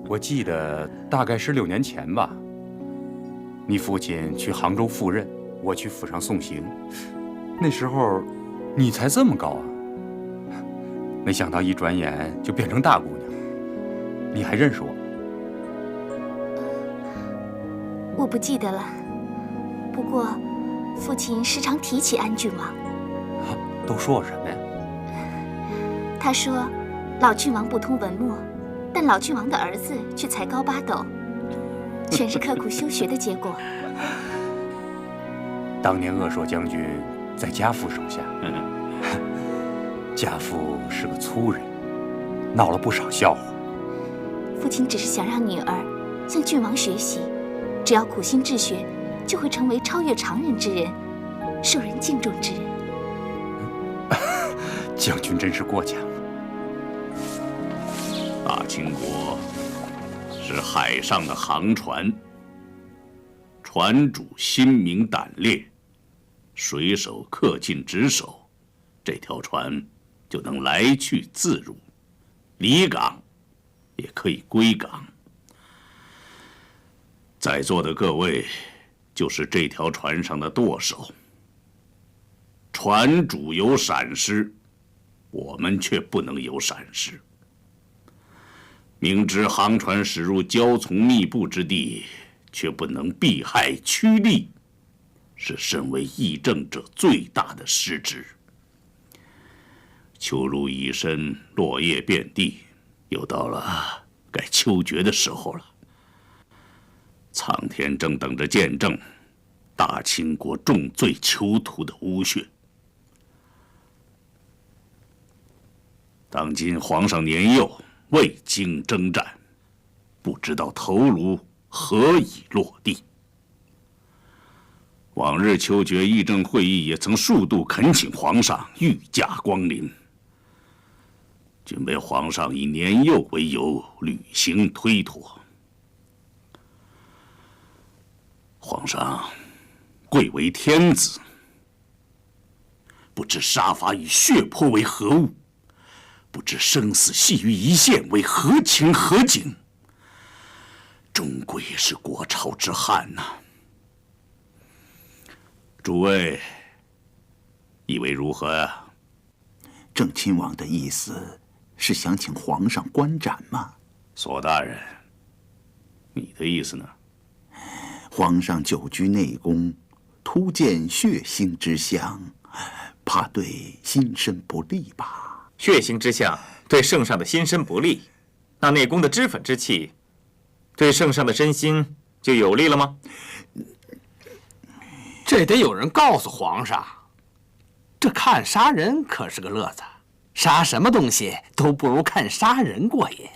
我记得大概是6年前吧，你父亲去杭州赴任，我去府上送行。那时候你才这么高啊，没想到一转眼就变成大姑娘。你还认识我？我不记得了，不过父亲时常提起安郡王。都说我什么呀？他说，老郡王不通文墨，但老郡王的儿子却才高8斗，全是刻苦修学的结果。当年鄂硕将军在家父手下，家父是个粗人，闹了不少笑话。父亲只是想让女儿向郡王学习，只要苦心治学，就会成为超越常人之人，受人敬重之人。将军真是过奖了。大清国是海上的航船，船主心明胆烈，水手恪尽职守，这条船就能来去自如，离港也可以归港。在座的各位就是这条船上的舵手，船主有闪失，我们却不能有闪失。明知航船驶入交从密布之地，却不能避害趋利，是身为议政者最大的失职。秋露已深，落叶遍地，又到了该秋决的时候了。苍天正等着见证大清国重罪囚徒的污血。当今皇上年幼，未经征战，不知道头颅何以落地。往日秋决议政会议也曾数度恳请皇上御驾光临，均被皇上以年幼为由履行推脱。皇上贵为天子，不知杀伐与血泊为何物，不知生死系于一线为何情何景。终归是国朝之憾呐。诸位，以为如何啊？郑亲王的意思是想请皇上观斩吗？索大人，你的意思呢？皇上久居内宫，突见血腥之象，怕对心身不利吧？血腥之象对圣上的心身不利，那内宫的脂粉之气，对圣上的身心就有利了吗？这得有人告诉皇上。这看杀人可是个乐子，杀什么东西都不如看杀人过瘾。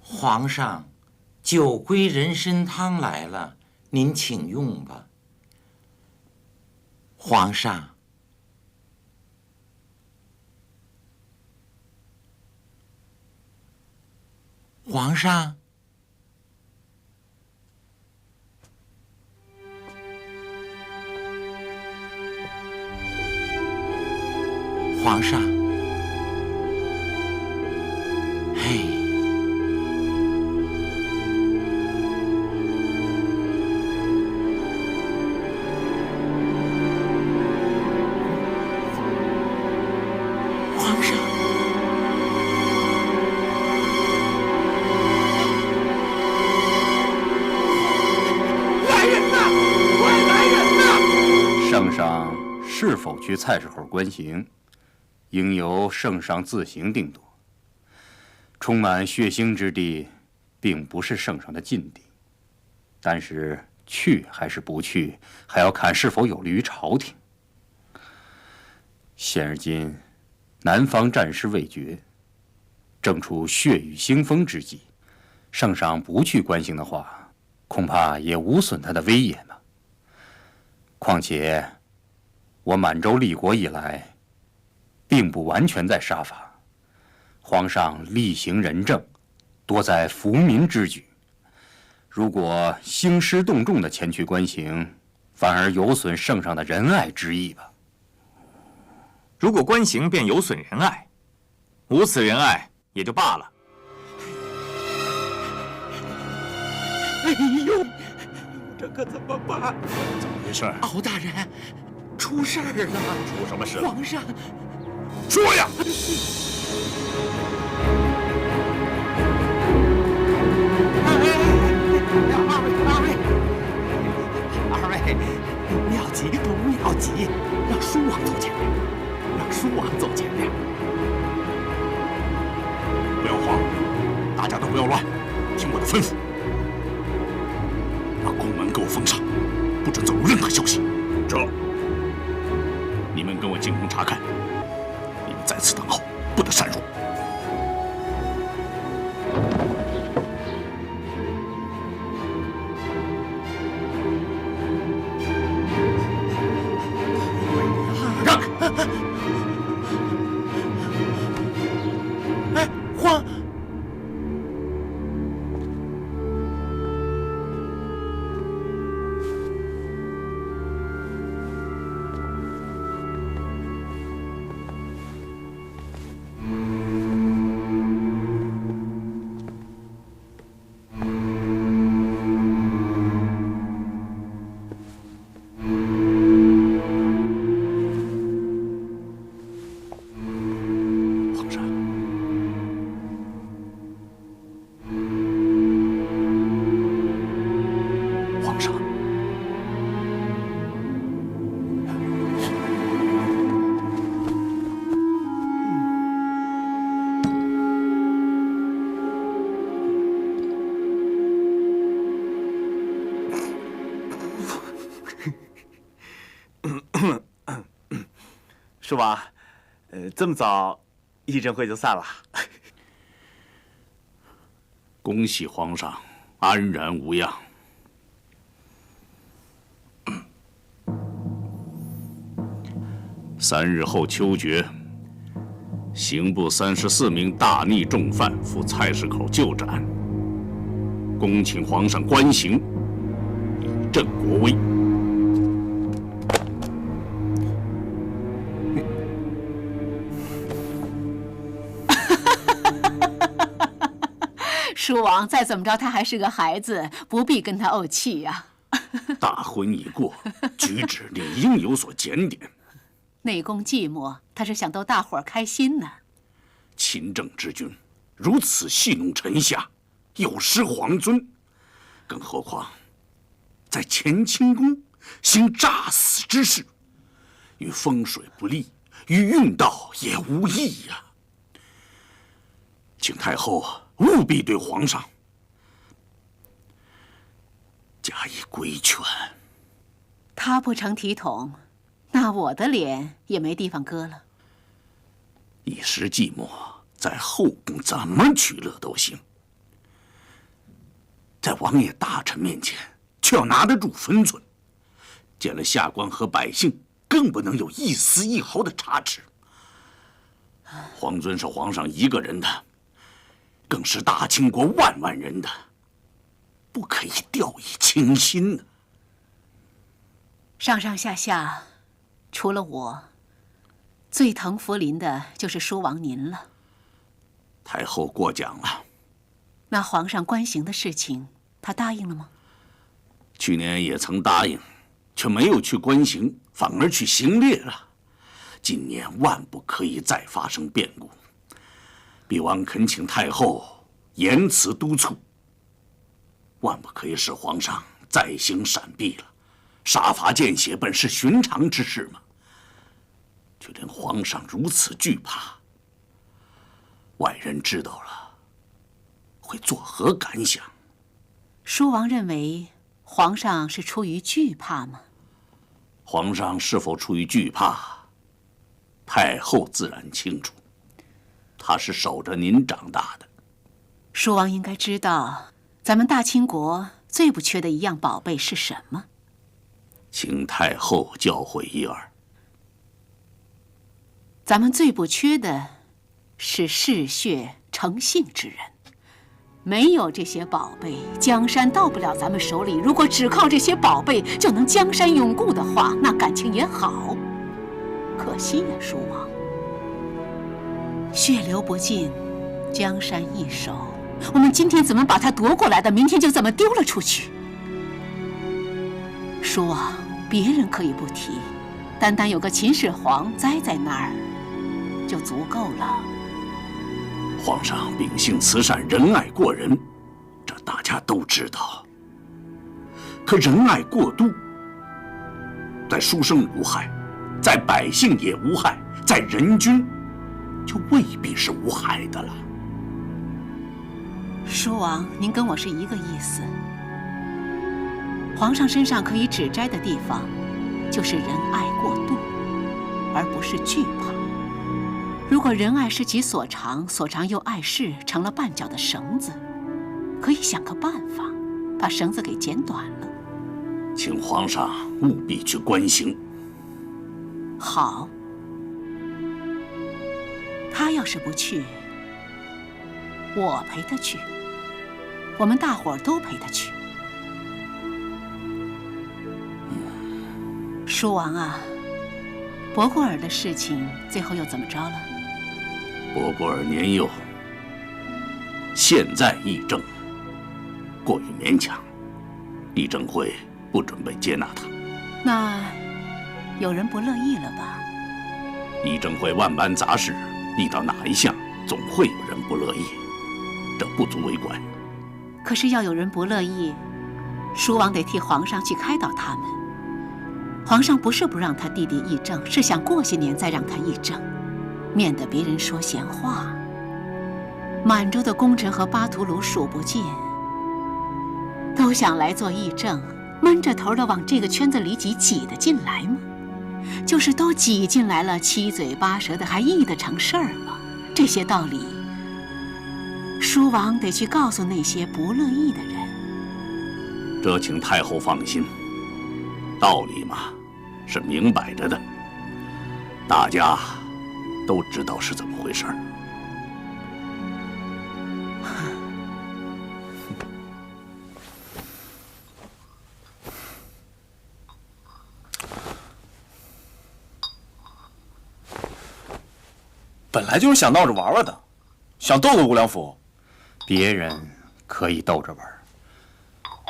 皇上，酒归人参汤来了，您请用吧。皇上，皇上，皇上，嘿。是否去蔡氏口观刑，应由圣上自行定夺。充满血腥之地，并不是圣上的禁地，但是去还是不去，还要看是否有利于朝廷。现而今，南方战事未决，正处血雨腥风之际，圣上不去观刑的话，恐怕也无损他的威严嘛。况且，我满洲立国以来，并不完全在杀伐，皇上厉行仁政，多在扶民之举。如果兴师动众的前去观刑，反而有损圣上的仁爱之意吧。如果观刑便有损仁爱，无此仁爱也就罢了。哎呦，这可怎么办？怎么回事？敖大人，出事儿了！出什么事？皇上，说呀！二位，不要急，不要急，让叔王走前面，让叔王走前面。不要慌，大家都不要乱，听我的吩咐，把宫门给我封上，不准走入任何消息。这，你们跟我进宫查看，你们在此等候，不得擅入。让开！哎，皇。叔王，这么早，议政会就散了。恭喜皇上安然无恙。3日后秋决，刑部34名大逆重犯赴菜市口就斩。恭请皇上观刑，以振国威。叔王再怎么着，他还是个孩子，不必跟他怄气呀。大婚已过，举止理应有所检点。内公寂寞，他是想逗大伙儿开心呢。勤政之君，如此戏弄臣下，有失皇尊。更何况，在乾清宫行诈死之事，与风水不利，与运道也无益呀。请太后务必对皇上加以规劝。他不成体统，那我的脸也没地方搁了。一时寂寞，在后宫怎么取乐都行，在王爷大臣面前却要拿得住分寸，见了下官和百姓，更不能有一丝一毫的差池。皇尊是皇上一个人的，更是大清国万万人的，不可以掉以轻心呢。上上下下，除了我，最疼福临的就是叔王您了。太后过奖了。那皇上关刑的事情，他答应了吗？去年也曾答应，却没有去关刑，反而去行猎了。今年万不可以再发生变故。必王恳请太后严词督促，万不可以使皇上再行闪避了。杀伐见血本是寻常之事嘛，却令皇上如此惧怕，外人知道了，会作何感想？叔王认为皇上是出于惧怕吗？皇上是否出于惧怕，太后自然清楚。他是守着您长大的。叔王应该知道，咱们大清国最不缺的一样宝贝是什么？请太后教诲一二。咱们最不缺的是嗜血成性之人。没有这些宝贝，江山到不了咱们手里。如果只靠这些宝贝就能江山永固的话，那感情也好。可惜呀，叔王，血流不尽，江山易手。我们今天怎么把它夺过来的，明天就怎么丢了出去。叔王，别人可以不提，单单有个秦始皇栽在那儿，就足够了。皇上秉性慈善，仁爱过人，这大家都知道。可仁爱过度，在书生无害，在百姓也无害，在人君就未必是无害的了。叔王，您跟我是一个意思。皇上身上可以指摘的地方，就是仁爱过度，而不是惧怕。如果仁爱是其所长，所长又碍事，成了绊脚的绳子，可以想个办法，把绳子给剪短了。请皇上务必去关刑。好，他要是不去，我陪他去，我们大伙儿都陪他去。叔王啊，博过尔的事情最后又怎么着了？博过尔年幼，现在议政过于勉强，议政会不准备接纳他。那有人不乐意了吧？议政会万般杂事，议到哪一项，总会有人不乐意，这不足为怪。可是要有人不乐意，叔王得替皇上去开导他们。皇上不是不让他弟弟议政，是想过些年再让他议政，免得别人说闲话。满洲的功臣和巴图鲁数不尽，都想来做议政，闷着头的往这个圈子里挤，挤得进来吗？就是都挤进来了，七嘴八舌的还议得成事儿吗？这些道理，书王得去告诉那些不乐意的人。这请太后放心，道理嘛，是明摆着的，大家都知道是怎么回事儿。本来就是想闹着玩玩的，想逗逗吴良辅。别人可以逗着玩，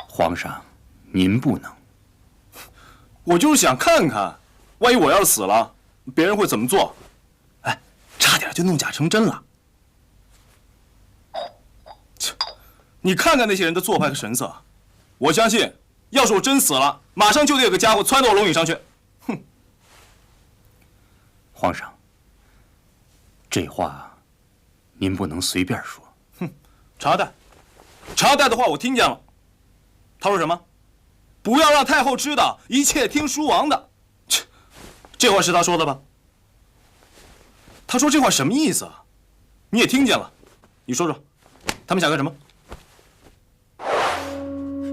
皇上，您不能。我就是想看看，万一我要是死了，别人会怎么做？哎，差点就弄假成真了。切，你看看那些人的做派和神色，我相信，要是我真死了，马上就得有个家伙窜到我龙椅上去。哼！皇上，这话您不能随便说。哼，查代的话我听见了。他说什么？不要让太后知道，一切听书王的。切，这话是他说的吧？他说这话什么意思啊？你也听见了，你说说，他们想干什么？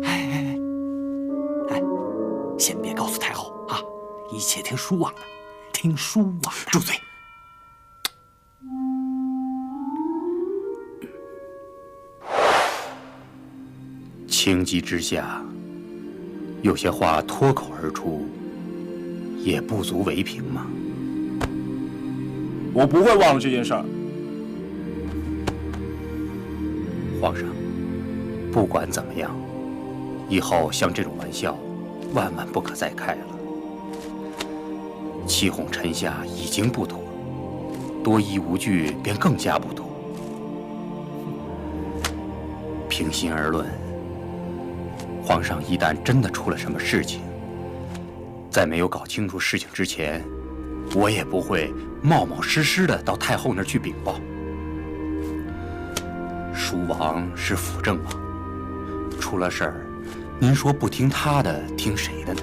哎，先别告诉太后啊，一切听书王的，听书王的。住嘴！情急之下，有些话脱口而出，也不足为凭嘛。我不会忘了这件事儿。皇上，不管怎么样，以后像这种玩笑，万万不可再开了。欺哄臣下已经不妥，多疑无惧便更加不妥。平心而论，皇上一旦真的出了什么事情，在没有搞清楚事情之前，我也不会冒冒失失的到太后那儿去禀报。书王是辅政王，出了事儿，您说不听他的，听谁的呢？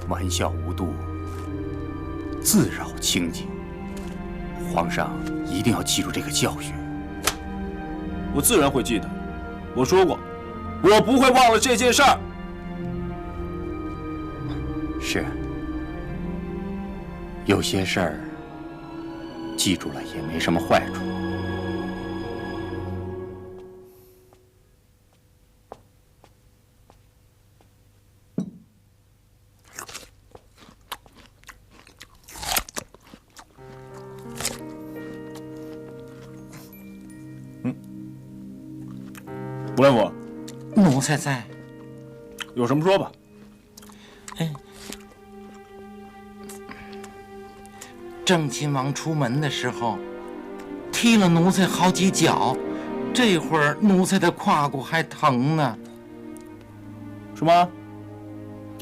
玩笑无度，自扰清静。皇上一定要记住这个教训。我自然会记得。我说过，我不会忘了这件事儿。是，有些事儿记住了也没什么坏处。吴良辅，奴才在。有什么说吧。郑亲王出门的时候，踢了奴才好几脚，这会儿奴才的胯骨还疼呢。什么？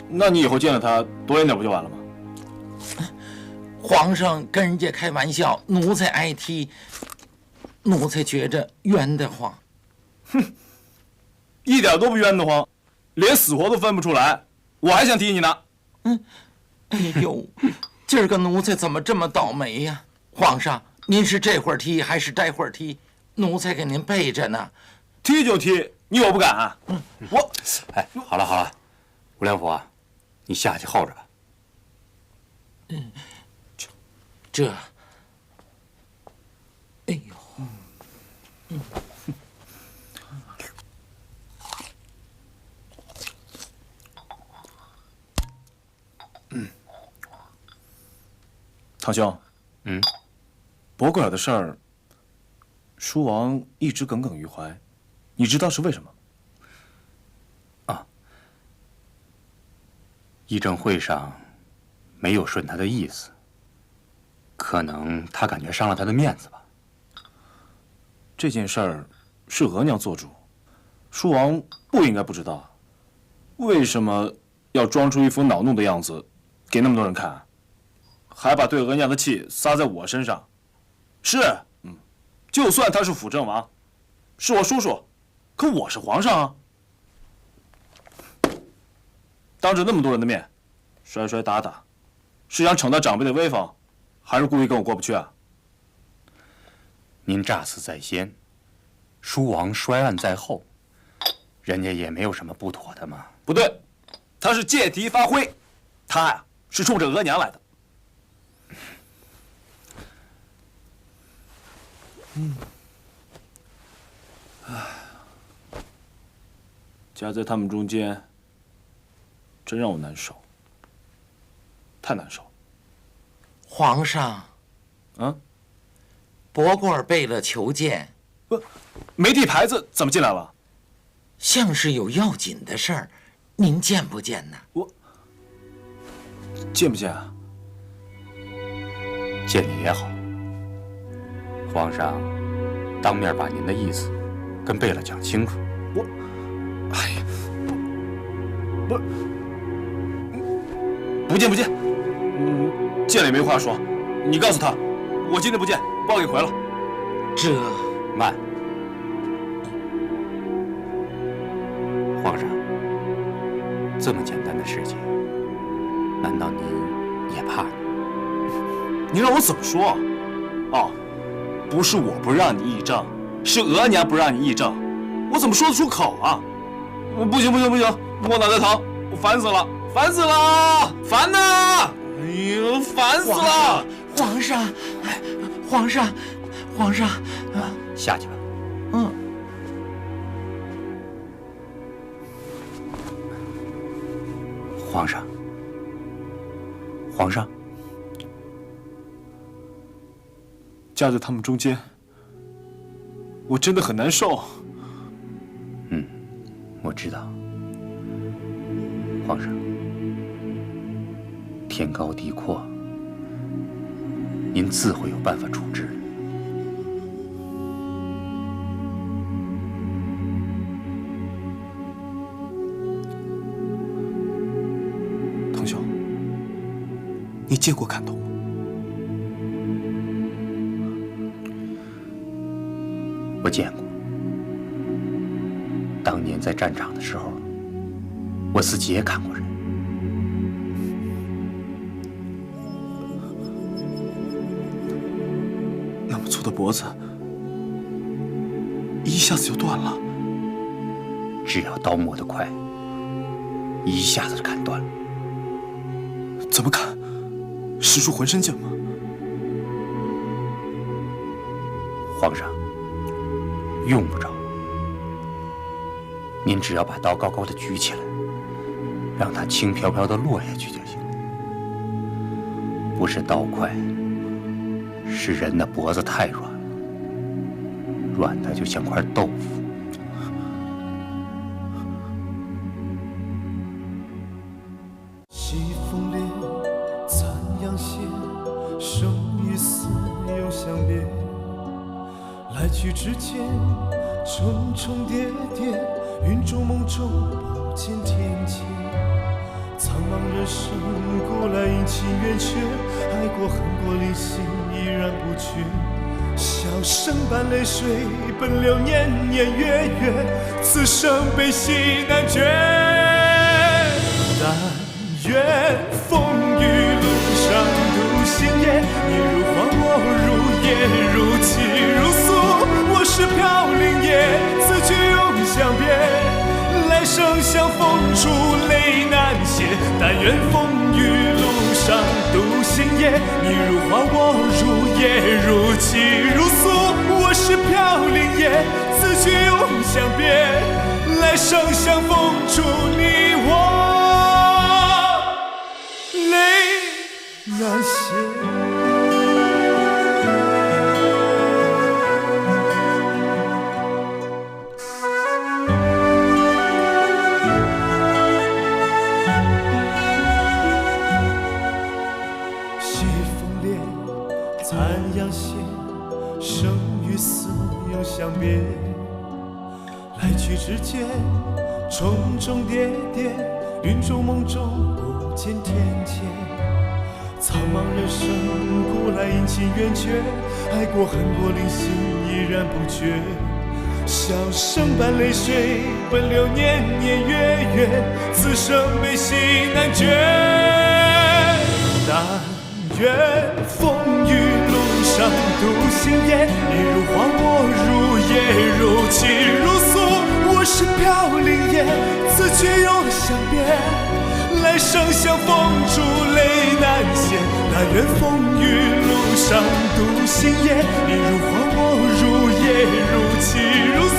那你以后见了他多远点不就完了吗？皇上跟人家开玩笑，奴才挨踢，奴才觉着冤得慌。哼，一点都不冤得慌，连死活都分不出来，我还想踢你呢。哎呦，今儿个奴才怎么这么倒霉呀？皇上，您是这会儿踢还是待会儿踢？奴才给您备着呢。踢就踢，你我不敢啊。我，哎，好了好了，吴良辅啊，你下去候着吧。这，哎呦，堂兄，伯格尔的事儿，书王一直耿耿于怀，你知道是为什么？议政会上没有顺他的意思，可能他感觉伤了他的面子吧。这件事儿是额娘做主，书王不应该不知道。为什么要装出一副恼怒的样子，给那么多人看？还把对额娘的气撒在我身上？是，就算他是辅政王，是我叔叔，可我是皇上啊。当着那么多人的面，摔摔打打，是想逞他长辈的威风，还是故意跟我过不去啊？您诈死在先，叔王摔案在后，人家也没有什么不妥的嘛。不对，他是借题发挥，他呀是冲着额娘来的。夹在他们中间，真让我难受，太难受。皇上，博贵备了求见。不，没递牌子怎么进来了？像是有要紧的事儿，您见不见呢？我见不见啊？见你也好。皇上当面把您的意思跟贝勒讲清楚。哎呀，不见不见，见了也没话说。你告诉他，我今天不见，包给回了。这慢，皇上，这么简单的事情，难道您也怕？你让我怎么说？哦，不是我不让你议政，是额娘不让你议政，我怎么说得出口啊？不行不行不行，我脑袋疼，我烦死了，烦死了，烦呐！哎呦，烦死了！皇上，皇上，皇上，下去吧。皇上，皇上，夹在他们中间，我真的很难受。我知道，皇上，天高地阔，您自会有办法处置的。腾兄，你见过感动吗？我见过。当年在战场的时候，我自己也砍过人。那么粗的脖子，一下子就断了。只要刀磨得快，一下子就砍断了。怎么砍？使出浑身劲吗？皇上，用不着。您只要把刀高高的举起来，让它轻飘飘的落下去就行。不是刀快，是人的脖子太软了，软的就像块豆腐。西风烈，残阳歇，生与死又相别。来去之间，重重叠叠。云中梦中不见天界，苍茫人生古来阴晴圆缺，爱过恨过离心依然不绝，笑声般泪水奔流年年月月，此生悲喜难决。但愿风雨路上独行也，你如花我如叶，如泣如诉，我是飘零也，此去永相别。来生相逢处泪难歇，但愿风雨路上独行也，你如花我如叶，如泣如诉，我是飘零也，此去永相别。来生相逢处你我泪难歇。相别，来去之间，重重叠叠，云中梦中不见天界。苍茫人生古来阴晴圆缺，爱过恨过离心依然不绝。笑声般泪水奔流年年月月，此生悲喜难决。但愿风雨路上独行也，你如花我如叶，如泣如诉。我是飘零叶，此去又相别，来生相逢烛泪难歇。但愿风雨路上独行也，你如花我如叶，如泣如诉。